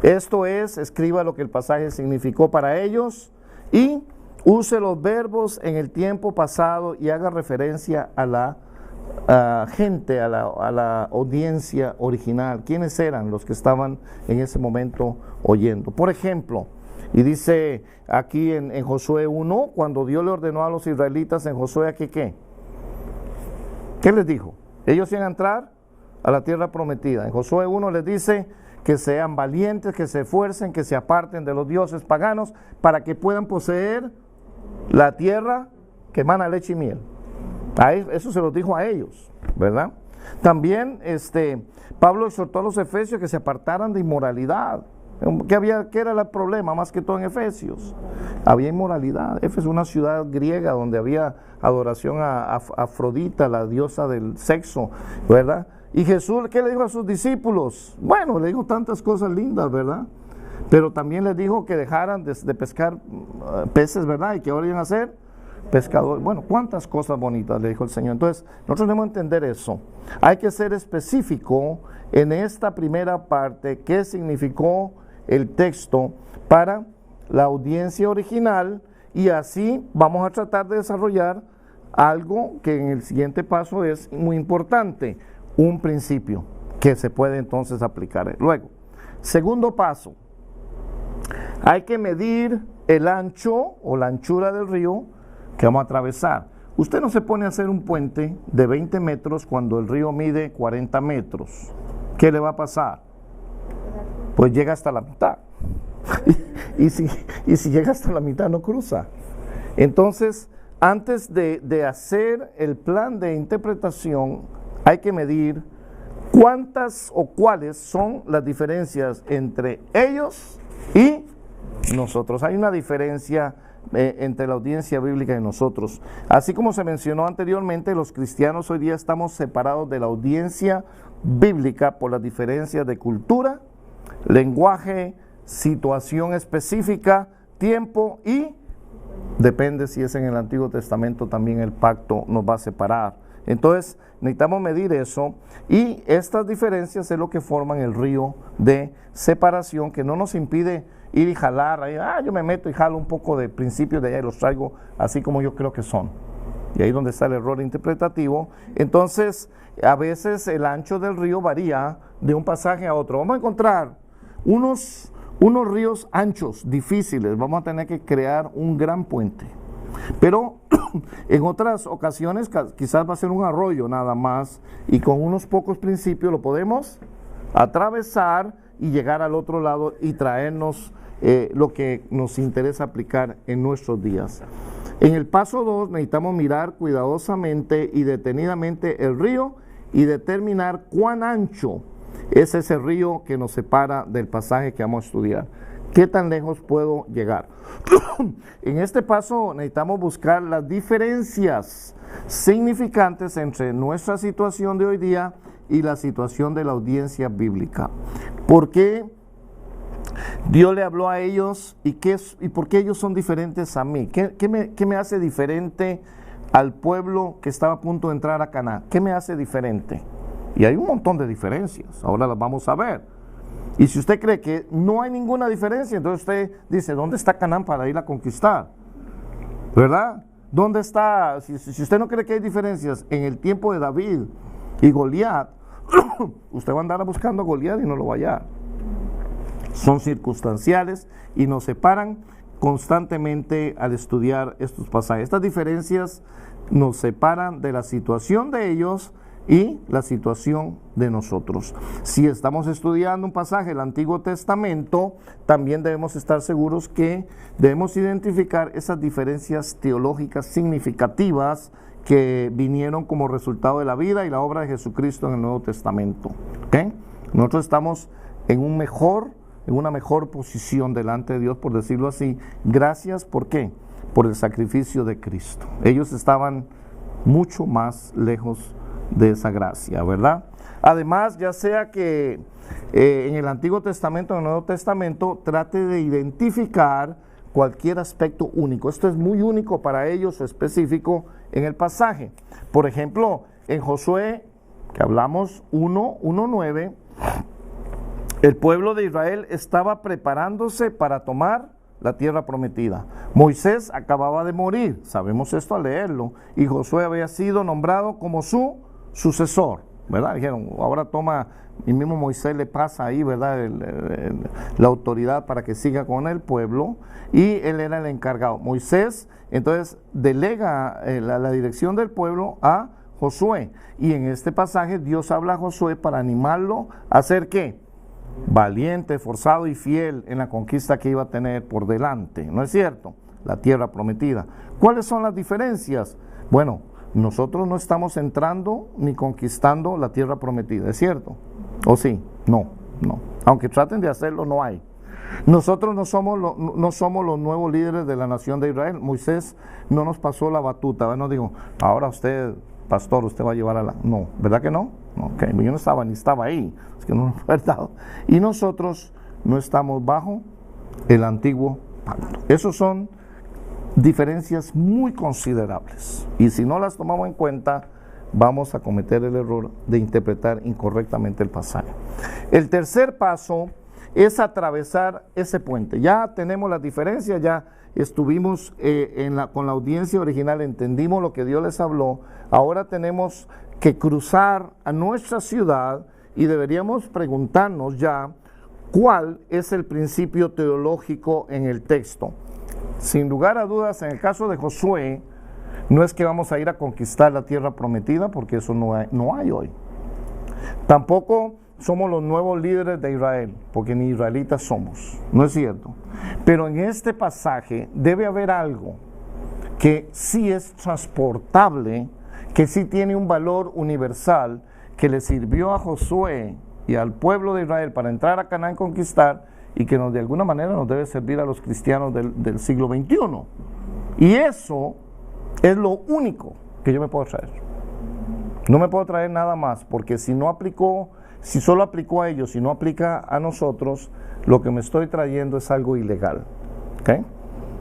Esto es, escriba lo que el pasaje significó para ellos y use los verbos en el tiempo pasado y haga referencia a la gente, a la audiencia original. ¿Quiénes eran los que estaban en ese momento oyendo? Por ejemplo, y dice aquí en Josué 1, cuando Dios le ordenó a los israelitas en Josué, ¿qué les dijo? Ellos iban a entrar a la tierra prometida. En Josué 1 les dice que sean valientes, que se esfuercen, que se aparten de los dioses paganos para que puedan poseer la tierra que emana leche y miel. Eso se lo dijo a ellos, ¿verdad? También Pablo exhortó a los efesios que se apartaran de inmoralidad. ¿Qué era el problema más que todo en Efesios? Había inmoralidad. Éfeso es una ciudad griega donde había adoración a Afrodita, la diosa del sexo, ¿verdad? Y Jesús, ¿qué le dijo a sus discípulos? Bueno, le dijo tantas cosas lindas, ¿verdad? Pero también les dijo que dejaran de pescar peces, ¿verdad? Y que ahora iban a ser pescadores. Bueno, cuántas cosas bonitas le dijo el Señor. Entonces, nosotros debemos entender eso. Hay que ser específico en esta primera parte qué significó el texto para la audiencia original, y así vamos a tratar de desarrollar algo que en el siguiente paso es muy importante, un principio que se puede entonces aplicar. Luego, segundo paso, hay que medir el ancho o la anchura del río que vamos a atravesar. Usted no se pone a hacer un puente de 20 metros cuando el río mide 40 metros. ¿Qué le va a pasar? Pues llega hasta la mitad. y si llega hasta la mitad no cruza. Entonces, antes de hacer el plan de interpretación, hay que medir cuántas o cuáles son las diferencias entre ellos y nosotros. Hay una diferencia entre la audiencia bíblica y nosotros. Así como se mencionó anteriormente, los cristianos hoy día estamos separados de la audiencia bíblica por las diferencias de cultura, lenguaje, situación específica, tiempo y depende si es en el Antiguo Testamento, también el pacto nos va a separar. Entonces necesitamos medir eso, y estas diferencias es lo que forman el río de separación, que no nos impide ir y jalar ahí, yo me meto y jalo un poco de principios de allá y los traigo así como yo creo que son, y ahí es donde está el error interpretativo. Entonces a veces el ancho del río varía de un pasaje a otro. Vamos a encontrar unos ríos anchos, difíciles, vamos a tener que crear un gran puente. Pero en otras ocasiones quizás va a ser un arroyo nada más, y con unos pocos principios lo podemos atravesar y llegar al otro lado y traernos lo que nos interesa aplicar en nuestros días. En el paso 2 necesitamos mirar cuidadosamente y detenidamente el río y determinar cuán ancho es ese río que nos separa del pasaje que vamos a estudiar. ¿Qué tan lejos puedo llegar? En este paso necesitamos buscar las diferencias significantes entre nuestra situación de hoy día y la situación de la audiencia bíblica. ¿Por qué Dios le habló a ellos y por qué ellos son diferentes a mí? ¿Qué me hace diferente al pueblo que estaba a punto de entrar a Canaán? ¿Qué me hace diferente? Y hay un montón de diferencias, ahora las vamos a ver. Y si usted cree que no hay ninguna diferencia, entonces usted dice, ¿dónde está Canaán para ir a conquistar? ¿Verdad? ¿Dónde está? Si usted no cree que hay diferencias en el tiempo de David y Goliat, usted va a andar buscando a Goliat y no lo va a hallar. Son circunstanciales y nos separan constantemente al estudiar estos pasajes. Estas diferencias nos separan de la situación de ellos y la situación de nosotros. Si estamos estudiando un pasaje del Antiguo Testamento, también debemos estar seguros que debemos identificar esas diferencias teológicas significativas que vinieron como resultado de la vida y la obra de Jesucristo en el Nuevo Testamento. ¿Okay? Nosotros estamos en una mejor posición delante de Dios, por decirlo así, gracias, ¿por qué? Por el sacrificio de Cristo. Ellos estaban mucho más lejos de esa gracia, ¿verdad? Además, ya sea que en el Antiguo Testamento o en el Nuevo Testamento, trate de identificar cualquier aspecto único. Esto es muy único para ellos, específico en el pasaje. Por ejemplo, en Josué, que hablamos 1:9, el pueblo de Israel estaba preparándose para tomar la tierra prometida. Moisés acababa de morir, sabemos esto al leerlo, y Josué había sido nombrado como su sucesor, ¿verdad? Dijeron, ahora toma, y mismo Moisés le pasa ahí, ¿verdad? La autoridad para que siga con el pueblo, y él era el encargado. Moisés, entonces, delega la dirección del pueblo a Josué, y en este pasaje Dios habla a Josué para animarlo a hacer ¿qué? Valiente, esforzado y fiel en la conquista que iba a tener por delante, ¿no es cierto? La tierra prometida. ¿Cuáles son las diferencias? Bueno, nosotros no estamos entrando ni conquistando la tierra prometida, ¿es cierto? ¿O sí? No. Aunque traten de hacerlo, no hay. Nosotros no somos los nuevos líderes de la nación de Israel. Moisés no nos pasó la batuta, ¿verdad? No digo, ahora usted, pastor, usted va a llevar a la... No, ¿verdad que no? Okay. Yo no estaba ni estaba ahí, es que no nos fue dado. Y nosotros no estamos bajo el antiguo pacto. Esos son diferencias muy considerables, y si no las tomamos en cuenta vamos a cometer el error de interpretar incorrectamente el pasaje. El tercer paso es atravesar ese puente. Ya tenemos las diferencias, ya estuvimos con la audiencia original, entendimos lo que Dios les habló. Ahora tenemos que cruzar a nuestra ciudad y deberíamos preguntarnos ya cuál es el principio teológico en el texto. Sin lugar a dudas, en el caso de Josué, no es que vamos a ir a conquistar la tierra prometida, porque eso no hay hoy. Tampoco somos los nuevos líderes de Israel, porque ni israelitas somos, no es cierto. Pero en este pasaje debe haber algo que sí es transportable, que sí tiene un valor universal, que le sirvió a Josué y al pueblo de Israel para entrar a Canaán y conquistar, y que de alguna manera nos debe servir a los cristianos del siglo XXI. Y eso es lo único que yo me puedo traer. No me puedo traer nada más, porque si solo aplicó a ellos y no aplica a nosotros, lo que me estoy trayendo es algo ilegal. ¿Okay?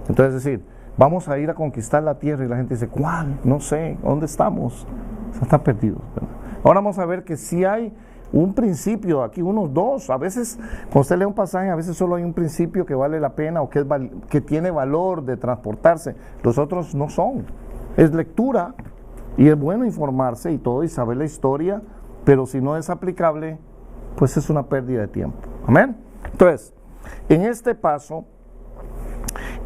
Entonces, es decir, vamos a ir a conquistar la tierra, y la gente dice, ¿cuál? No sé, ¿dónde estamos? Están perdidos, ¿verdad? Ahora vamos a ver que sí hay un principio, aquí unos dos. A veces, cuando usted lee un pasaje, a veces solo hay un principio que vale la pena o que tiene valor de transportarse. Los otros no son. Es lectura, y es bueno informarse y todo, y saber la historia, pero si no es aplicable, pues es una pérdida de tiempo. Amén. Entonces, en este paso,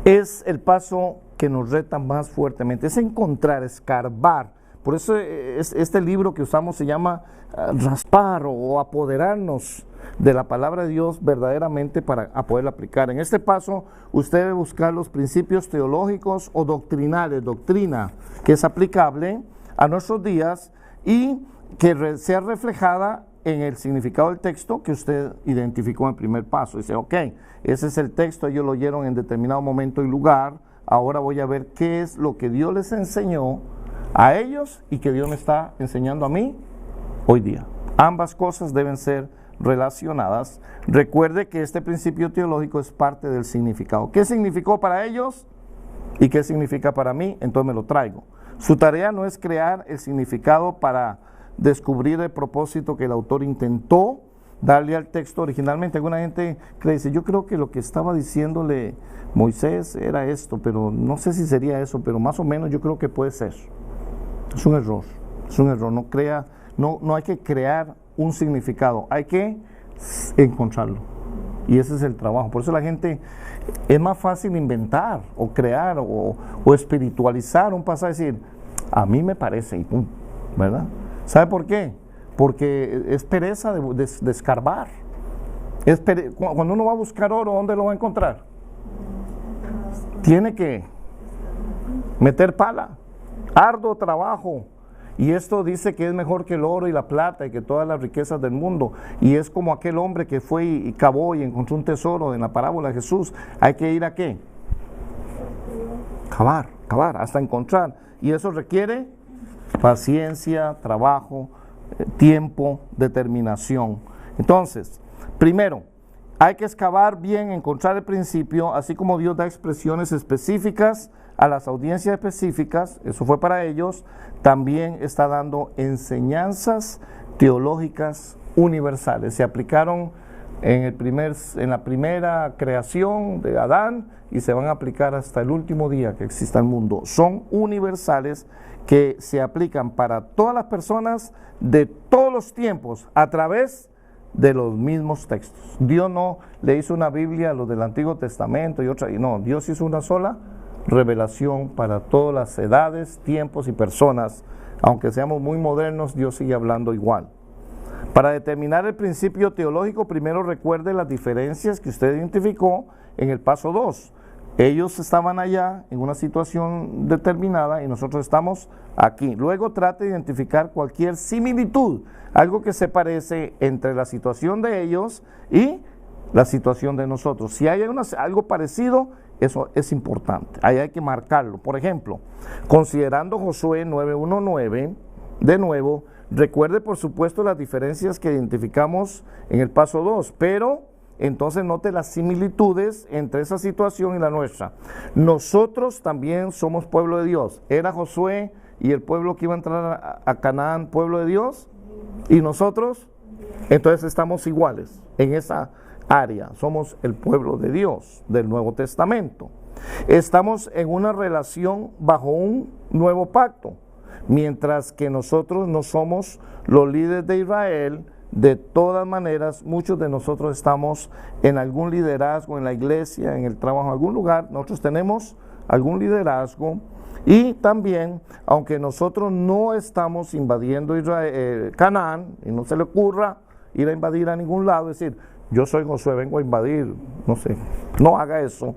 es el paso que que nos reta más fuertemente, es encontrar, escarbar. Por eso este libro que usamos se llama raspar o apoderarnos de la palabra de Dios verdaderamente para poderla aplicar. En este paso usted debe buscar los principios teológicos o doctrinales, doctrina que es aplicable a nuestros días y que sea reflejada en el significado del texto que usted identificó en el primer paso. Dice, ok, ese es el texto, ellos lo oyeron en determinado momento y lugar, ahora voy a ver qué es lo que Dios les enseñó a ellos y que Dios me está enseñando a mí hoy día. Ambas cosas deben ser relacionadas. Recuerde que este principio teológico es parte del significado. ¿Qué significó para ellos y qué significa para mí? Entonces me lo traigo. Su tarea no es crear el significado para descubrir el propósito que el autor intentó darle al texto originalmente. Alguna gente dice, yo creo que lo que estaba diciéndole Moisés era esto, pero no sé si sería eso, pero más o menos yo creo que puede ser. Es un error, no hay que crear un significado, hay que encontrarlo. Y ese es el trabajo. Por eso la gente, es más fácil inventar o crear o espiritualizar un pasaje, decir, a mí me parece, y pum, ¿verdad? ¿Sabe por qué? Porque es pereza de escarbar. Cuando uno va a buscar oro, ¿dónde lo va a encontrar? Tiene que meter pala, arduo trabajo. Y esto dice que es mejor que el oro y la plata y que todas las riquezas del mundo. Y es como aquel hombre que fue y cavó y encontró un tesoro en la parábola de Jesús. Hay que ir a ¿qué? Cavar hasta encontrar. Y eso requiere paciencia, trabajo, tiempo, determinación. Entonces, primero, hay que excavar bien, encontrar el principio, así como Dios da expresiones específicas a las audiencias específicas, eso fue para ellos, también está dando enseñanzas teológicas universales. Se aplicaron en la primera creación de Adán y se van a aplicar hasta el último día que exista el mundo. Son universales que se aplican para todas las personas de todos los tiempos a través de los mismos textos. Dios no le hizo una Biblia a los del Antiguo Testamento y otra, no, Dios hizo una sola revelación para todas las edades, tiempos y personas. Aunque seamos muy modernos, Dios sigue hablando igual. Para determinar el principio teológico, primero recuerde las diferencias que usted identificó en el paso 2. Ellos estaban allá en una situación determinada y nosotros estamos aquí. Luego trate de identificar cualquier similitud, algo que se parece entre la situación de ellos y la situación de nosotros. Si hay algo parecido, eso es importante, ahí hay que marcarlo. Por ejemplo, considerando Josué 9:1-9, de nuevo, recuerde por supuesto las diferencias que identificamos en el paso 2, pero entonces note las similitudes entre esa situación y la nuestra. Nosotros también somos pueblo de Dios. ¿Era Josué y el pueblo que iba a entrar a Canaán pueblo de Dios? ¿Y nosotros? Entonces estamos iguales en esa área, somos el pueblo de Dios del Nuevo Testamento. Estamos en una relación bajo un nuevo pacto, mientras que nosotros no somos los líderes de Israel. De todas maneras, muchos de nosotros estamos en algún liderazgo en la iglesia, en el trabajo, en algún lugar. Nosotros tenemos algún liderazgo y también, aunque nosotros no estamos invadiendo Canaán, y no se le ocurra ir a invadir a ningún lado, es decir, yo soy Josué, vengo a invadir, no sé, no haga eso.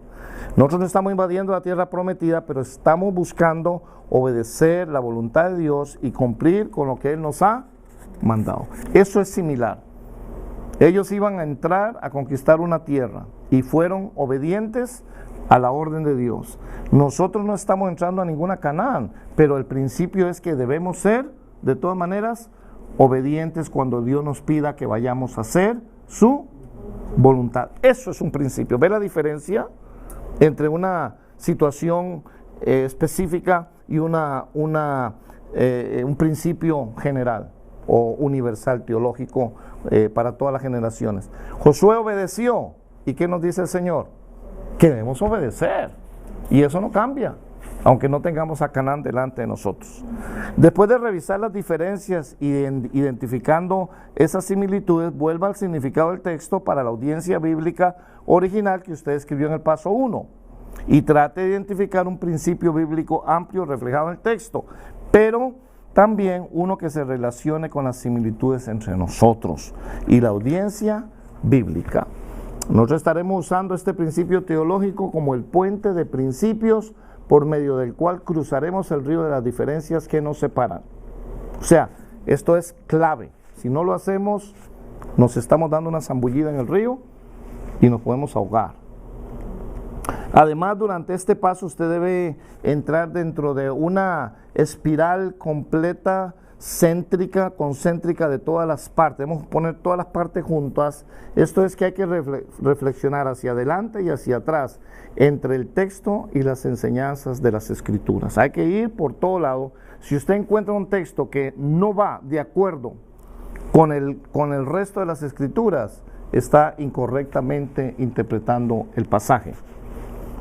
Nosotros no estamos invadiendo la tierra prometida, pero estamos buscando obedecer la voluntad de Dios y cumplir con lo que Él nos ha mandado. Eso es similar. Ellos iban a entrar a conquistar una tierra y fueron obedientes a la orden de Dios. Nosotros no estamos entrando a ninguna Canaán, pero el principio es que debemos ser, de todas maneras, obedientes cuando Dios nos pida que vayamos a hacer su voluntad. Eso es un principio. ¿Ve la diferencia entre una situación específica y un principio general o universal teológico para todas las generaciones? Josué obedeció. ¿Y qué nos dice el Señor? Que debemos obedecer. Y eso no cambia, aunque no tengamos a Canaán delante de nosotros. Después de revisar las diferencias y identificando esas similitudes, vuelva al significado del texto para la audiencia bíblica original que usted escribió en el paso 1. y trate de identificar un principio bíblico amplio reflejado en el texto, pero también uno que se relacione con las similitudes entre nosotros y la audiencia bíblica. Nosotros estaremos usando este principio teológico como el puente de principios por medio del cual cruzaremos el río de las diferencias que nos separan. O sea, esto es clave. Si no lo hacemos, nos estamos dando una zambullida en el río y nos podemos ahogar. Además, durante este paso usted debe entrar dentro de una espiral completa, céntrica, concéntrica de todas las partes. Debemos poner todas las partes juntas. Esto es que hay que reflexionar hacia adelante y hacia atrás entre el texto y las enseñanzas de las Escrituras. Hay que ir por todo lado. Si usted encuentra un texto que no va de acuerdo con el resto de las Escrituras, está incorrectamente interpretando el pasaje.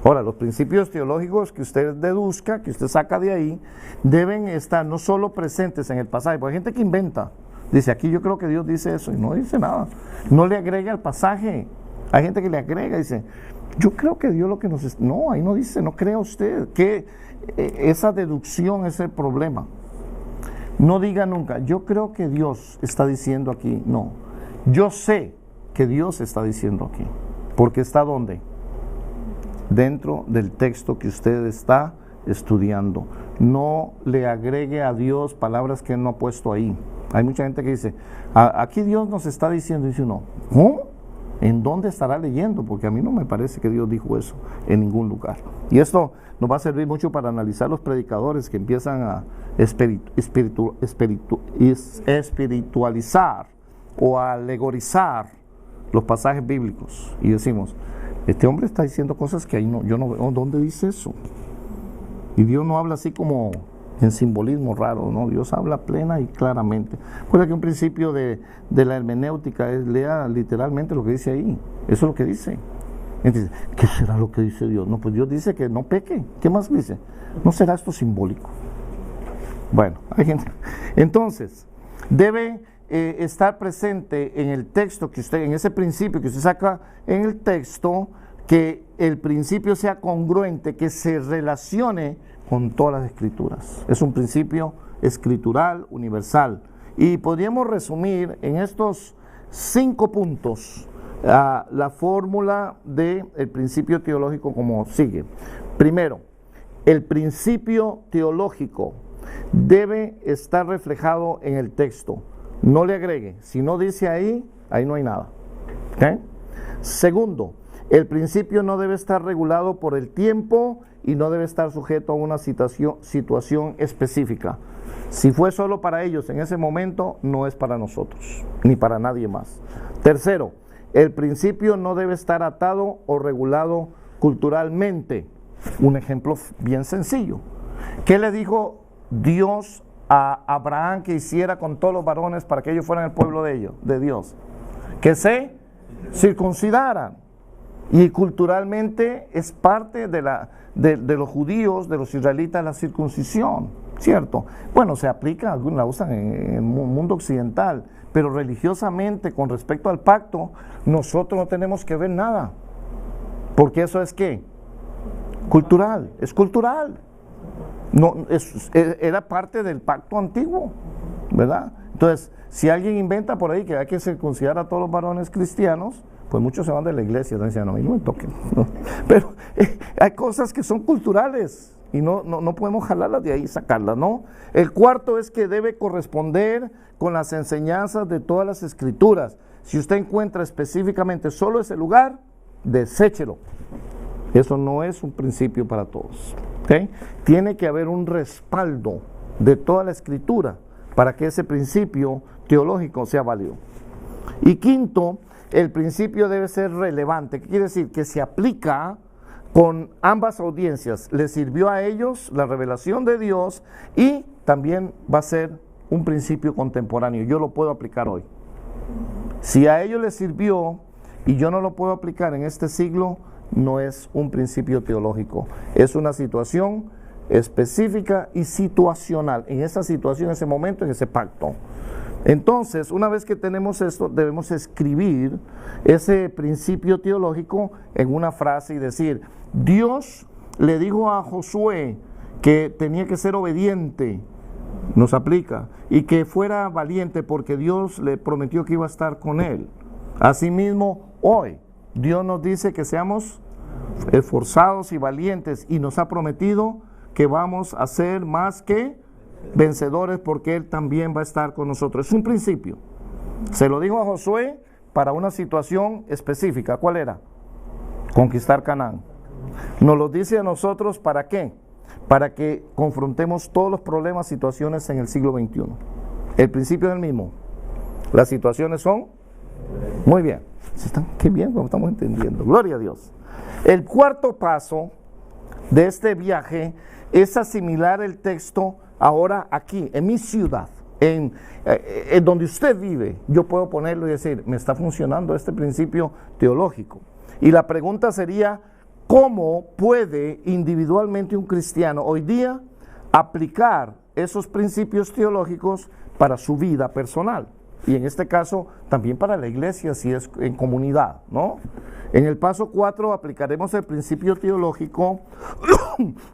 Ahora, los principios teológicos que usted deduzca, que usted saca de ahí, deben estar no solo presentes en el pasaje, porque hay gente que inventa, dice, aquí yo creo que Dios dice eso, y no dice nada, no le agrega al pasaje. Hay gente que le agrega, dice, yo creo que Dios lo que nos... No, ahí no dice, no crea usted, que esa deducción es el problema. No diga nunca, yo creo que Dios está diciendo aquí, no, yo sé que Dios está diciendo aquí, porque está ¿dónde? Dentro del texto que usted está estudiando. No le agregue a Dios palabras que Él no ha puesto ahí. Hay mucha gente que dice, aquí Dios nos está diciendo, y dice uno, ¿cómo? ¿En dónde estará leyendo? Porque a mí no me parece que Dios dijo eso en ningún lugar. Y esto nos va a servir mucho para analizar los predicadores que empiezan a espiritualizar o a alegorizar los pasajes bíblicos. Y decimos, este hombre está diciendo cosas que ahí no, yo no veo. ¿Dónde dice eso? Y Dios no habla así como en simbolismo raro, ¿no? Dios habla plena y claramente. Recuerda que un principio de la hermenéutica es lea literalmente lo que dice ahí. Eso es lo que dice. Entonces, ¿qué será lo que dice Dios? No, pues Dios dice que no peque. ¿Qué más dice? ¿No será esto simbólico? Bueno, hay gente. Entonces, debe estar presente en el texto que usted, en ese principio que usted saca en el texto, que el principio sea congruente, que se relacione con todas las Escrituras. Es un principio escritural, universal. Y podríamos resumir en estos 5 puntos la fórmula del principio teológico como sigue. Primero, el principio teológico debe estar reflejado en el texto. No le agregue. Si no dice ahí, ahí no hay nada. ¿Okay? Segundo, el principio no debe estar regulado por el tiempo y no debe estar sujeto a una situación específica. Si fue solo para ellos en ese momento, no es para nosotros, ni para nadie más. Tercero, el principio no debe estar atado o regulado culturalmente. Un ejemplo bien sencillo. ¿Qué le dijo Dios a Abraham que hiciera con todos los varones para que ellos fueran el pueblo de Dios? Que se circuncidaran. Y culturalmente es parte de los judíos, de los israelitas, la circuncisión, ¿cierto? Bueno, se aplica, algunos la usan en el mundo occidental, pero religiosamente, con respecto al pacto, nosotros no tenemos que ver nada, porque eso es ¿qué? Cultural, es cultural. No, era parte del pacto antiguo, ¿verdad? Entonces, si alguien inventa por ahí que hay que circuncidar a todos los varones cristianos, pues muchos se van de la iglesia, dicen, no, a mí no me toquen, ¿no? Pero hay cosas que son culturales y no podemos jalarlas de ahí y sacarlas, ¿no? El cuarto es que debe corresponder con las enseñanzas de todas las Escrituras. Si usted encuentra específicamente solo ese lugar, deséchelo. Eso no es un principio para todos, ¿okay? Tiene que haber un respaldo de toda la Escritura para que ese principio teológico sea válido. Y quinto, el principio debe ser relevante. ¿Qué quiere decir? Que se aplica con ambas audiencias. Le sirvió a ellos la revelación de Dios y también va a ser un principio contemporáneo. Yo lo puedo aplicar hoy. Si a ellos les sirvió y yo no lo puedo aplicar en este siglo, no es un principio teológico. Es una situación específica y situacional. En esa situación, en ese momento, en ese pacto. Entonces, una vez que tenemos esto, debemos escribir ese principio teológico en una frase y decir: Dios le dijo a Josué que tenía que ser obediente, nos aplica, y que fuera valiente porque Dios le prometió que iba a estar con él. Asimismo, hoy Dios nos dice que seamos esforzados y valientes, y nos ha prometido que vamos a ser más que vencedores porque Él también va a estar con nosotros. Es un principio. Se lo dijo a Josué para una situación específica. ¿Cuál era? Conquistar Canaán. Nos lo dice a nosotros, ¿para qué? Para que confrontemos todos los problemas, situaciones en el siglo XXI. El principio es el mismo. Las situaciones son... Muy bien. Qué bien, como estamos entendiendo. Gloria a Dios. El cuarto paso de este viaje es asimilar el texto ahora aquí, en mi ciudad, en donde usted vive. Yo puedo ponerlo y decir: me está funcionando este principio teológico. Y la pregunta sería: ¿cómo puede individualmente un cristiano hoy día aplicar esos principios teológicos para su vida personal? Y en este caso también para la iglesia, si es en comunidad, ¿no? En el paso 4 aplicaremos el principio teológico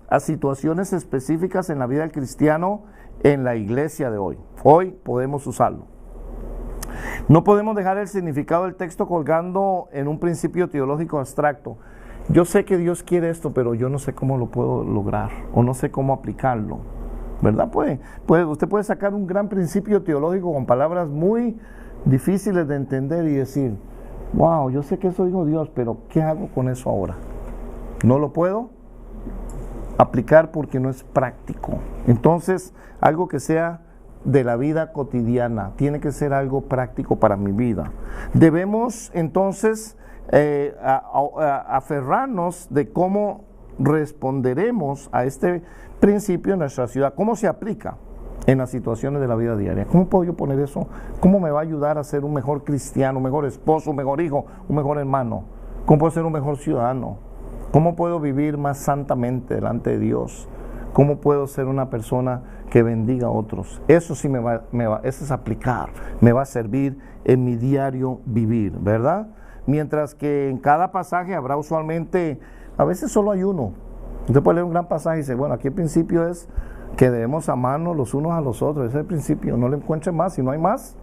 a situaciones específicas en la vida del cristiano en la iglesia de hoy. Hoy podemos usarlo. No podemos dejar el significado del texto colgando en un principio teológico abstracto. Yo sé que Dios quiere esto, pero yo no sé cómo lo puedo lograr, o no sé cómo aplicarlo, ¿verdad? Usted puede sacar un gran principio teológico con palabras muy difíciles de entender y decir: wow, yo sé que eso dijo Dios, pero ¿qué hago con eso ahora? No lo puedo aplicar porque no es práctico. Entonces, algo que sea de la vida cotidiana, tiene que ser algo práctico para mi vida. Debemos entonces aferrarnos de cómo responderemos a este principio en nuestra ciudad, cómo se aplica en las situaciones de la vida diaria. ¿Cómo puedo yo poner eso? ¿Cómo me va a ayudar a ser un mejor cristiano, un mejor esposo, un mejor hijo, un mejor hermano? ¿Cómo puedo ser un mejor ciudadano? ¿Cómo puedo vivir más santamente delante de Dios? ¿Cómo puedo ser una persona que bendiga a otros? Eso sí eso es aplicar, me va a servir en mi diario vivir, ¿verdad? Mientras que en cada pasaje habrá usualmente, a veces solo hay uno. Usted puede leer un gran pasaje y dice: bueno, aquí el principio es que debemos amarnos los unos a los otros. Ese es el principio, no le encuentre más. Si no hay más,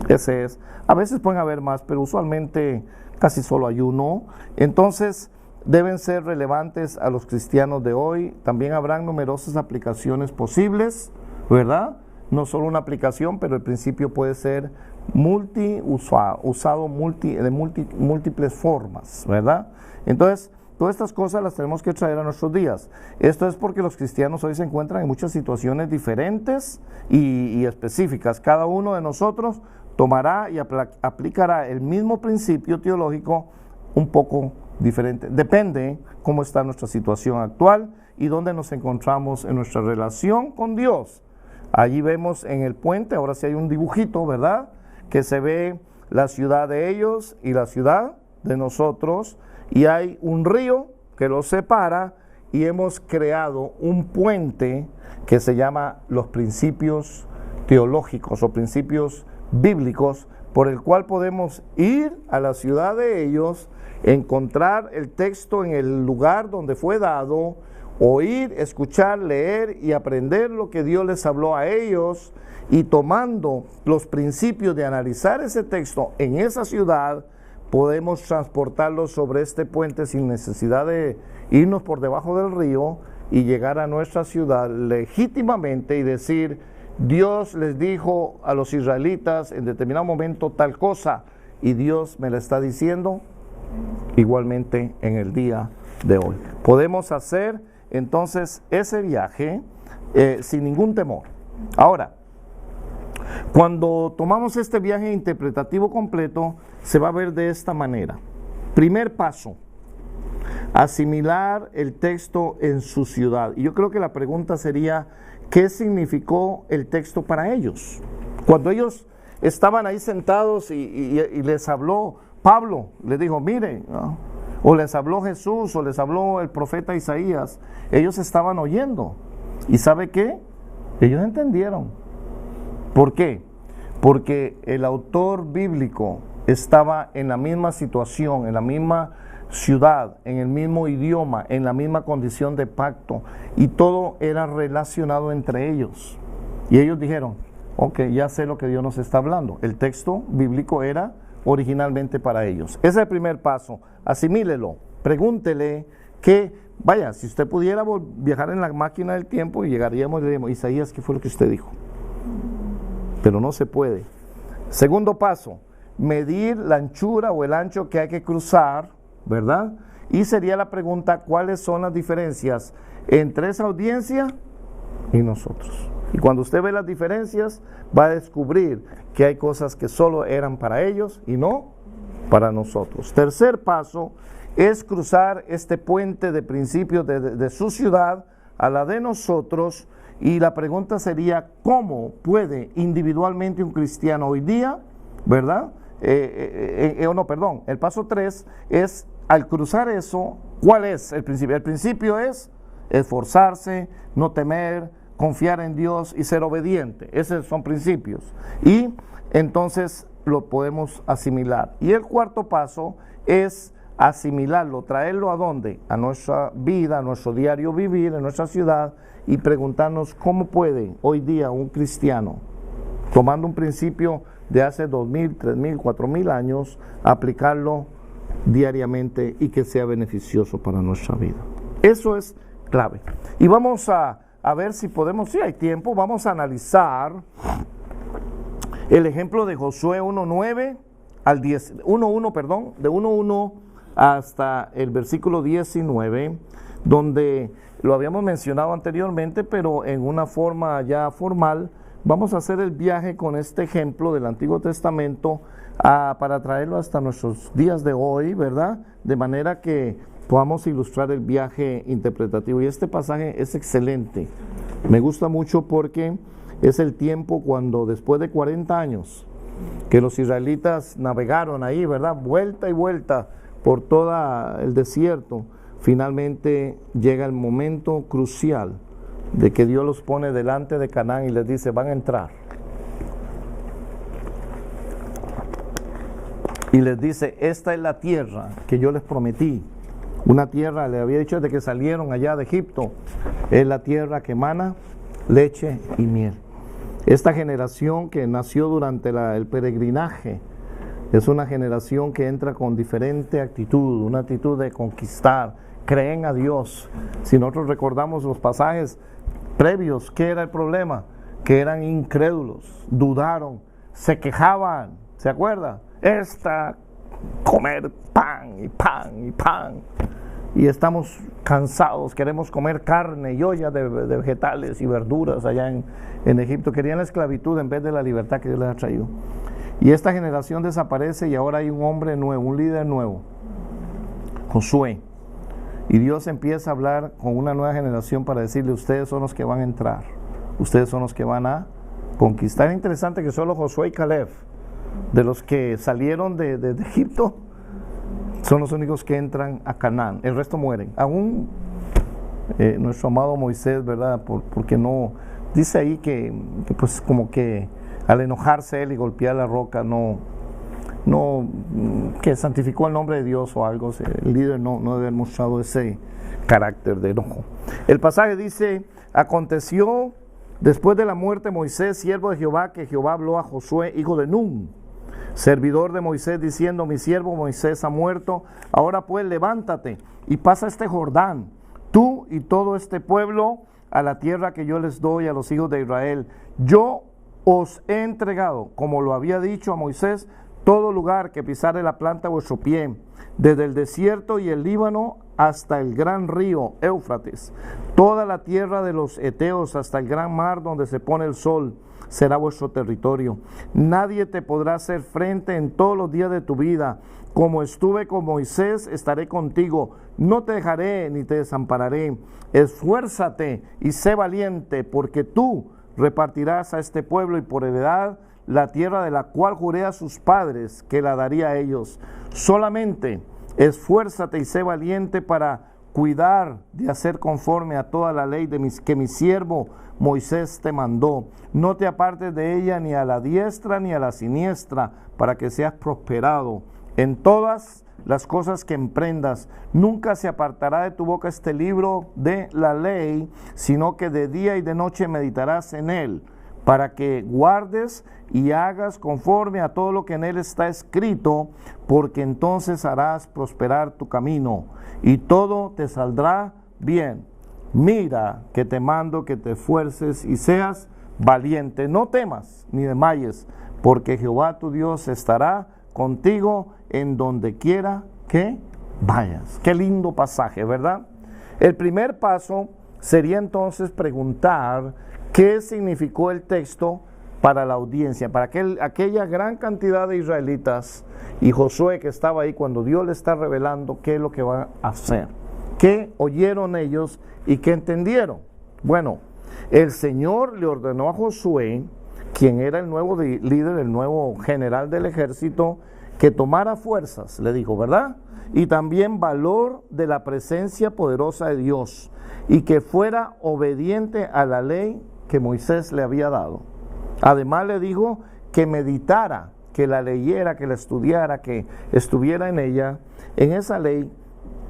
ese es. A veces pueden haber más, pero usualmente casi solo hay uno. Entonces deben ser relevantes a los cristianos de hoy. También habrán numerosas aplicaciones posibles, ¿verdad? No solo una aplicación, pero el principio puede ser usado de múltiples formas, ¿verdad? Entonces, todas estas cosas las tenemos que traer a nuestros días. Esto es porque los cristianos hoy se encuentran en muchas situaciones diferentes y específicas. Cada uno de nosotros tomará y aplicará el mismo principio teológico un poco diferente. Depende cómo está nuestra situación actual y dónde nos encontramos en nuestra relación con Dios. Allí vemos en el puente, ahora sí hay un dibujito, ¿verdad?, que se ve la ciudad de ellos y la ciudad de nosotros, y hay un río que los separa, y hemos creado un puente que se llama los principios teológicos o principios bíblicos, por el cual podemos ir a la ciudad de ellos, encontrar el texto en el lugar donde fue dado, oír, escuchar, leer y aprender lo que Dios les habló a ellos, y tomando los principios de analizar ese texto en esa ciudad, podemos transportarlo sobre este puente sin necesidad de irnos por debajo del río y llegar a nuestra ciudad legítimamente y decir: Dios les dijo a los israelitas en determinado momento tal cosa, y Dios me la está diciendo igualmente en el día de hoy. Podemos hacer entonces ese viaje sin ningún temor. Ahora, cuando tomamos este viaje interpretativo completo, se va a ver de esta manera. Primer paso: asimilar el texto en su ciudad. Y yo creo que la pregunta sería: ¿qué significó el texto para ellos? Cuando ellos estaban ahí sentados y les habló Pablo, les dijo: miren, ¿no?, o les habló Jesús, o les habló el profeta Isaías, ellos estaban oyendo. ¿Y sabe qué? Ellos entendieron. ¿Por qué? porque el autor bíblico estaba en la misma situación, en la misma ciudad, en el mismo idioma, en la misma condición de pacto, y todo era relacionado entre ellos. Y ellos dijeron, ok, ya sé lo que Dios nos está hablando. El texto bíblico era originalmente para ellos. Ese es el primer paso. Asimílelo, pregúntele que, vaya, si usted pudiera viajar en la máquina del tiempo y llegaríamos y le diríamos, Isaías, ¿qué fue lo que usted dijo? Pero no se puede. Segundo paso, medir la anchura o el ancho que hay que cruzar, ¿verdad? Y sería la pregunta, ¿cuáles son las diferencias entre esa audiencia y nosotros? Y cuando usted ve las diferencias, va a descubrir que hay cosas que solo eran para ellos y no para nosotros. Tercer paso es cruzar este puente de principios de su ciudad a la de nosotros, y la pregunta sería, ¿cómo puede individualmente un cristiano hoy día, ¿verdad? El paso 3 es, al cruzar eso, ¿cuál es el principio? El principio es esforzarse, no temer, confiar en Dios y ser obediente. Esos son principios. Y entonces lo podemos asimilar. Y el cuarto paso es asimilarlo, traerlo ¿a dónde? A nuestra vida, a nuestro diario vivir, en nuestra ciudad, y preguntarnos cómo puede hoy día un cristiano, tomando un principio de hace 2000, 3000, 4000 años, aplicarlo diariamente y que sea beneficioso para nuestra vida. Eso es clave. Y vamos a ver si podemos, si hay tiempo, vamos a analizar el ejemplo de Josué 1:9 al 10, 1:1, perdón, de 1:1 hasta el versículo 19, donde lo habíamos mencionado anteriormente, pero en una forma ya formal. Vamos a hacer el viaje con este ejemplo del Antiguo Testamento para traerlo hasta nuestros días de hoy, ¿verdad? De manera que podamos ilustrar el viaje interpretativo. Y este pasaje es excelente. Me gusta mucho porque es el tiempo cuando, después de 40 años, que los israelitas navegaron ahí, ¿verdad? Vuelta y vuelta por todo el desierto, finalmente llega el momento crucial de que Dios los pone delante de Canaán y les dice, van a entrar. Y les dice, esta es la tierra que yo les prometí. Una tierra, le había dicho desde que salieron allá de Egipto, es la tierra que emana leche y miel. Esta generación que nació durante el peregrinaje es una generación que entra con diferente actitud, una actitud de conquistar, creen a Dios. Si nosotros recordamos los pasajes previos, ¿qué era el problema? Que eran incrédulos, dudaron, se quejaban, ¿se acuerda? Comer pan y pan y pan, y estamos cansados, queremos comer carne y ollas de vegetales y verduras allá en Egipto. Querían la esclavitud en vez de la libertad que Dios les ha traído. Y esta generación desaparece y ahora hay un hombre nuevo, un líder nuevo, Josué. Y Dios empieza a hablar con una nueva generación para decirle, ustedes son los que van a entrar, ustedes son los que van a conquistar. Es interesante que solo Josué y Caleb, de los que salieron de Egipto, son los únicos que entran a Canaán. El resto mueren. Aún nuestro amado Moisés, ¿verdad? Porque no, dice ahí que pues como que al enojarse él y golpear la roca, que santificó el nombre de Dios o algo. El líder no debe haber mostrado ese carácter de enojo. El pasaje dice, aconteció después de la muerte de Moisés, siervo de Jehová, que Jehová habló a Josué, hijo de Nun, servidor de Moisés, diciendo, mi siervo Moisés ha muerto, ahora pues levántate y pasa este Jordán, tú y todo este pueblo, a la tierra que yo les doy a los hijos de Israel. Yo os he entregado, como lo había dicho a Moisés, todo lugar que pisare la planta de vuestro pie, desde el desierto y el Líbano hasta el gran río Éufrates, toda la tierra de los heteos hasta el gran mar donde se pone el sol, será vuestro territorio. Nadie te podrá hacer frente en todos los días de tu vida. Como estuve con Moisés, estaré contigo. No te dejaré ni te desampararé. Esfuérzate y sé valiente, porque tú repartirás a este pueblo y por heredad la tierra de la cual juré a sus padres que la daría a ellos. Solamente esfuérzate y sé valiente para cuidar de hacer conforme a toda la ley que mi siervo Moisés te mandó. No te apartes de ella ni a la diestra ni a la siniestra, para que seas prosperado en todas las cosas que emprendas. Nunca se apartará de tu boca este libro de la ley, sino que de día y de noche meditarás en él, para que guardes y hagas conforme a todo lo que en él está escrito, porque entonces harás prosperar tu camino y todo te saldrá bien. Mira que te mando que te esfuerces y seas valiente. No temas ni desmayes, porque Jehová tu Dios estará contigo en donde quiera que vayas. Qué lindo pasaje, ¿verdad? El primer paso sería entonces preguntar qué significó el texto para la audiencia, para aquella gran cantidad de israelitas y Josué que estaba ahí cuando Dios le está revelando qué es lo que va a hacer. ¿Qué oyeron ellos y qué entendieron? Bueno, el Señor le ordenó a Josué, quien era el nuevo líder, el nuevo general del ejército, que tomara fuerzas, le dijo, ¿verdad? Y también valor de la presencia poderosa de Dios, y que fuera obediente a la ley que Moisés le había dado. Además le dijo que meditara, que la leyera, que la estudiara, que estuviera en ella, en esa ley,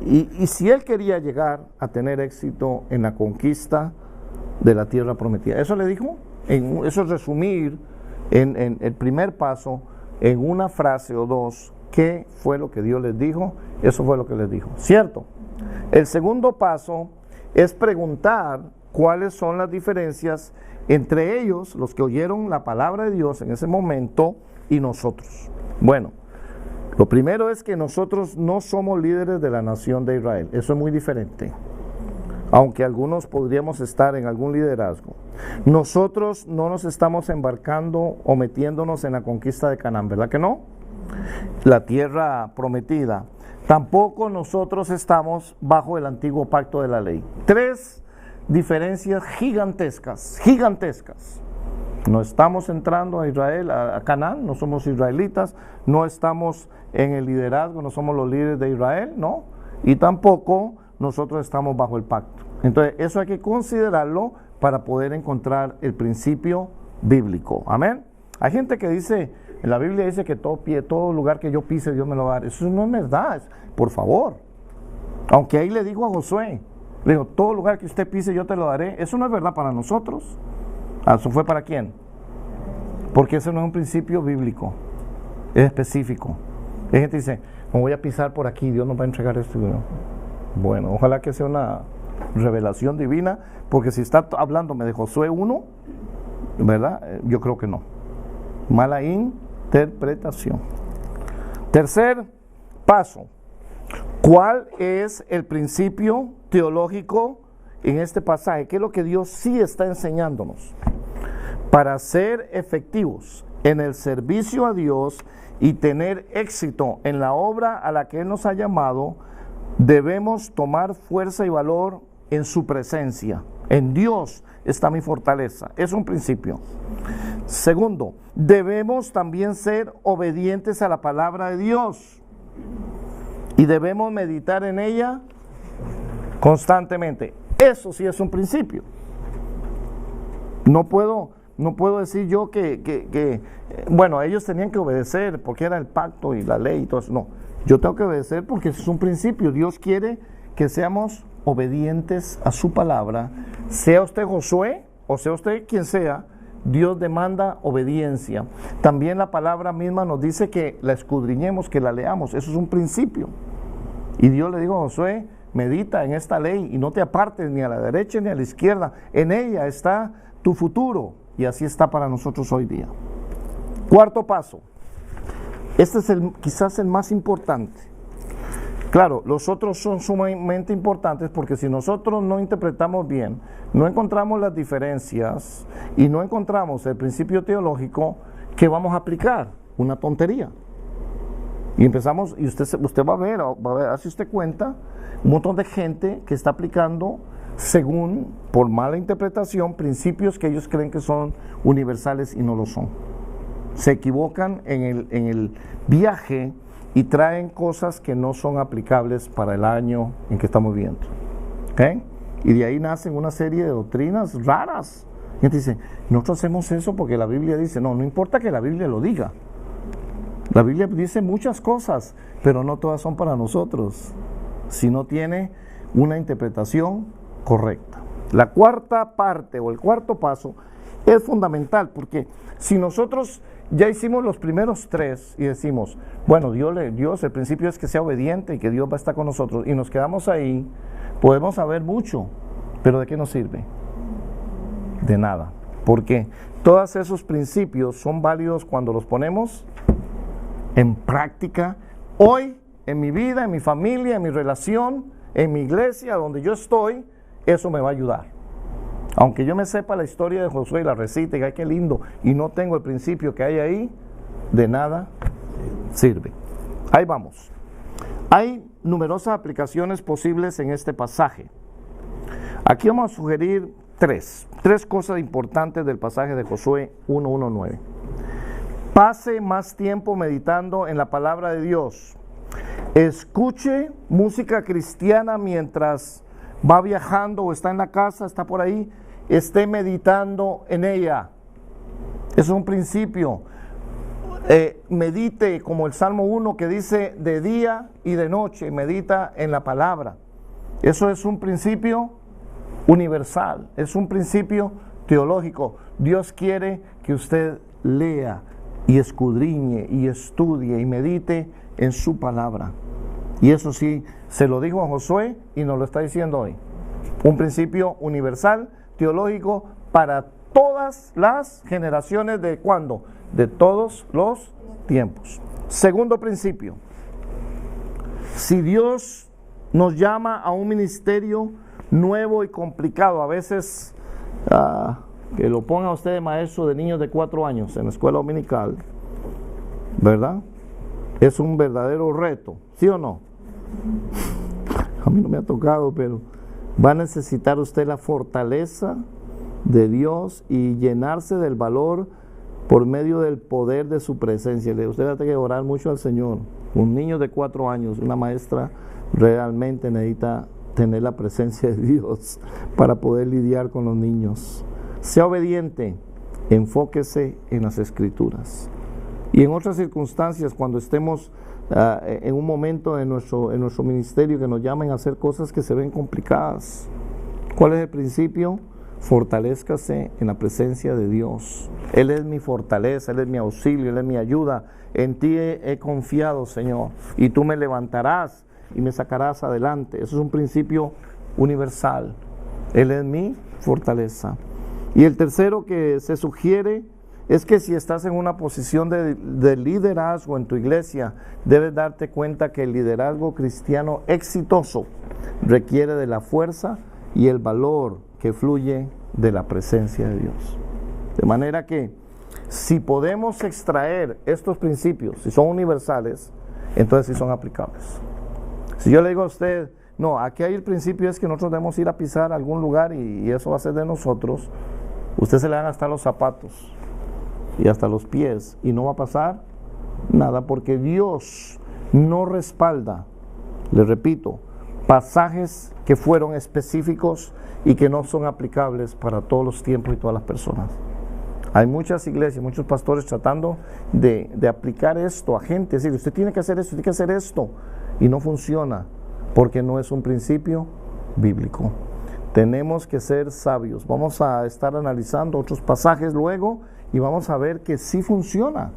y si él quería llegar a tener éxito en la conquista de la tierra prometida. Eso le dijo, eso es resumir en el primer paso, en una frase o dos, qué fue lo que Dios les dijo. Eso fue lo que les dijo, ¿cierto? El segundo paso es preguntar cuáles son las diferencias entre ellos, los que oyeron la palabra de Dios en ese momento, y nosotros. Bueno, lo primero es que nosotros no somos líderes de la nación de Israel. Eso es muy diferente, aunque algunos podríamos estar en algún liderazgo. Nosotros no nos estamos embarcando o metiéndonos en la conquista de Canaán, ¿verdad que no? La tierra prometida. Tampoco nosotros estamos bajo el antiguo pacto de la ley. Tres diferencias gigantescas. No estamos entrando a Israel, a Canaán, no somos israelitas, no estamos en el liderazgo, no somos los líderes de Israel, ¿no? Y tampoco nosotros estamos bajo el pacto. Entonces, eso hay que considerarlo para poder encontrar el principio bíblico. Amén. Hay gente que dice, en la Biblia dice que todo lugar que yo pise, Dios me lo va a dar. Eso no es verdad, por favor. Aunque ahí le digo a Josué, le digo, todo lugar que usted pise, yo te lo daré. Eso no es verdad para nosotros. ¿Eso fue para quién? Porque ese no es un principio bíblico, es específico. Hay gente que dice, me voy a pisar por aquí, Dios nos va a entregar esto. Bueno, ojalá que sea una revelación divina, porque si está hablándome de Josué 1, ¿verdad? Yo creo que no. Mala interpretación. Tercer paso. ¿Cuál es el principio teológico en este pasaje? ¿Qué es lo que Dios sí está enseñándonos? Para ser efectivos en el servicio a Dios y tener éxito en la obra a la que Él nos ha llamado, debemos tomar fuerza y valor en su presencia. En Dios está mi fortaleza. Es un principio. Segundo, debemos también ser obedientes a la palabra de Dios y debemos meditar en ella constantemente. Eso sí es un principio. No puedo decir yo que bueno, ellos tenían que obedecer porque era el pacto y la ley y todo eso. No, yo tengo que obedecer porque es un principio. Dios quiere que seamos obedientes a su palabra. Sea usted Josué o sea usted quien sea, Dios demanda obediencia. También la palabra misma nos dice que la escudriñemos, que la leamos. Eso es un principio. Y Dios le dijo a Josué, medita en esta ley y no te apartes ni a la derecha ni a la izquierda. En ella está tu futuro. Y así está para nosotros hoy día. Cuarto paso. Este es quizás el más importante. Claro, los otros son sumamente importantes porque si nosotros no interpretamos bien, no encontramos las diferencias y no encontramos el principio teológico, ¿qué vamos a aplicar? Una tontería. Y empezamos, y usted va a ver, hace usted cuenta, un montón de gente que está aplicando según, por mala interpretación, principios que ellos creen que son universales y no lo son. Se equivocan en el viaje y traen cosas que no son aplicables para el año en que estamos viviendo. ¿ok? Y de ahí nacen una serie de doctrinas raras. Y gente dice, nosotros hacemos eso porque la Biblia dice. No, no importa que la Biblia lo diga. La Biblia dice muchas cosas, pero no todas son para nosotros, si no tiene una interpretación correcta. La cuarta parte o el cuarto paso es fundamental, porque si nosotros ya hicimos los primeros tres y decimos, bueno, Dios, el principio es que sea obediente y que Dios va a estar con nosotros, y nos quedamos ahí, podemos saber mucho, pero ¿de qué nos sirve? De nada, porque todos esos principios son válidos cuando los ponemos en práctica, hoy, en mi vida, en mi familia, en mi relación, en mi iglesia, donde yo estoy, eso me va a ayudar. Aunque yo me sepa la historia de Josué y la recite, y ay, qué lindo, y no tengo el principio que hay ahí, de nada sirve. Ahí vamos. Hay numerosas aplicaciones posibles en este pasaje. Aquí vamos a sugerir tres cosas importantes del pasaje de Josué 1:1-9. Pase más tiempo meditando en la palabra de Dios. Escuche música cristiana mientras va viajando o está en la casa, está por ahí, esté meditando en ella. Eso es un principio. Medite como el Salmo 1 que dice de día y de noche, medita en la palabra. Eso es un principio universal, es un principio teológico. Dios quiere que usted lea y escudriñe y estudie y medite en su palabra. Y eso sí, se lo dijo a Josué y nos lo está diciendo hoy. Un principio universal, teológico, para todas las generaciones de ¿cuándo? De todos los tiempos. Segundo principio. Si Dios nos llama a un ministerio nuevo y complicado, a veces que lo ponga usted de maestro de niños de 4 años en la escuela dominical, ¿verdad? Es un verdadero reto, ¿sí o no? A mí no me ha tocado, pero va a necesitar usted la fortaleza de Dios y llenarse del valor por medio del poder de su presencia. Usted va a tener que orar mucho al Señor. Un niño de 4 años, una maestra realmente necesita tener la presencia de Dios para poder lidiar con los niños. Sea obediente, enfóquese en las Escrituras. Y en otras circunstancias, cuando estemos en un momento en nuestro ministerio que nos llamen a hacer cosas que se ven complicadas, ¿cuál es el principio? Fortalézcase en la presencia de Dios. Él es mi fortaleza, Él es mi auxilio, Él es mi ayuda. En ti he confiado, Señor, y tú me levantarás y me sacarás adelante. Eso es un principio universal. Él es mi fortaleza. Y el tercero que se sugiere es que si estás en una posición de liderazgo en tu iglesia, debes darte cuenta que el liderazgo cristiano exitoso requiere de la fuerza y el valor que fluye de la presencia de Dios. De manera que si podemos extraer estos principios, si son universales, entonces sí son aplicables. Si yo le digo a usted, no, aquí hay el principio es que nosotros debemos ir a pisar a algún lugar y eso va a ser de nosotros, usted se le van a gastar los zapatos y hasta los pies y no va a pasar nada, porque Dios no respalda, le repito, pasajes que fueron específicos y que no son aplicables para todos los tiempos y todas las personas. Hay muchas iglesias, muchos pastores tratando de aplicar esto a gente, es decir, usted tiene que hacer esto, tiene que hacer esto, y no funciona, porque no es un principio bíblico. Tenemos que ser sabios. Vamos a estar analizando otros pasajes luego y vamos a ver que sí funciona.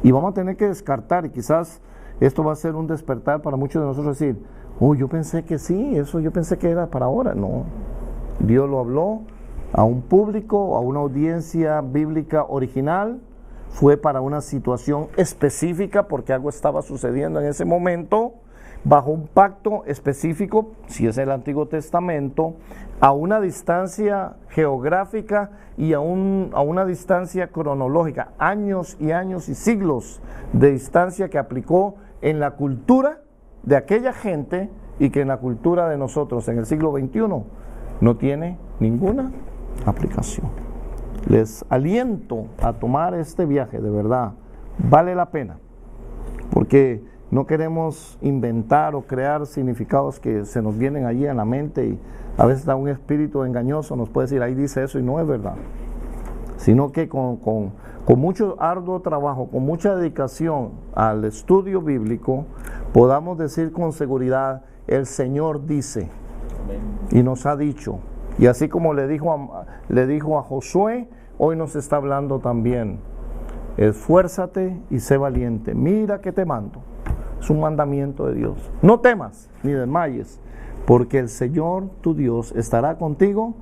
Y vamos a tener que descartar, y quizás esto va a ser un despertar para muchos de nosotros decir, yo pensé que sí, eso yo pensé que era para ahora. No, Dios lo habló a un público, a una audiencia bíblica original, fue para una situación específica porque algo estaba sucediendo en ese momento, bajo un pacto específico, si es el Antiguo Testamento, a una distancia geográfica y a una distancia cronológica, años y años y siglos de distancia que aplicó en la cultura de aquella gente y que en la cultura de nosotros en el siglo XXI no tiene ninguna aplicación. Les aliento a tomar este viaje, de verdad, vale la pena, porque no queremos inventar o crear significados que se nos vienen allí en la mente, y a veces un espíritu engañoso nos puede decir, ahí dice eso y no es verdad. Sino que con mucho arduo trabajo, con mucha dedicación al estudio bíblico, podamos decir con seguridad, el Señor dice y nos ha dicho. Y así como le dijo a Josué, hoy nos está hablando también. Esfuérzate y sé valiente. Mira que te mando. Es un mandamiento de Dios. No temas ni desmayes, porque el Señor tu Dios estará contigo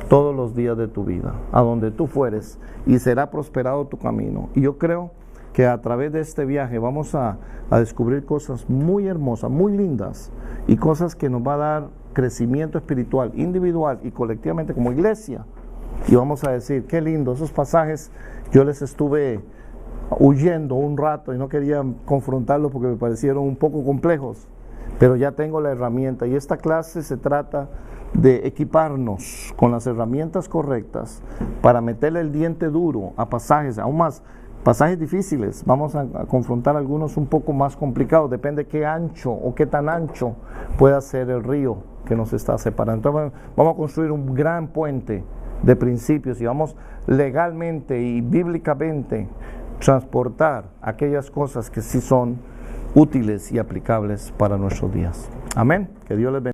todos los días de tu vida, a donde tú fueres, y será prosperado tu camino. Y yo creo que a través de este viaje vamos a descubrir cosas muy hermosas, muy lindas, y cosas que nos va a dar crecimiento espiritual, individual y colectivamente como iglesia. Y vamos a decir, qué lindo, esos pasajes yo les estuve huyendo un rato y no quería confrontarlos porque me parecieron un poco complejos, pero ya tengo la herramienta, y esta clase se trata de equiparnos con las herramientas correctas para meterle el diente duro a pasajes, aún más pasajes difíciles. Vamos a confrontar algunos un poco más complicados, depende qué ancho o qué tan ancho pueda ser el río que nos está separando. Entonces vamos a construir un gran puente de principios y vamos legalmente y bíblicamente transportar aquellas cosas que sí son útiles y aplicables para nuestros días. Amén. Que Dios les bendiga.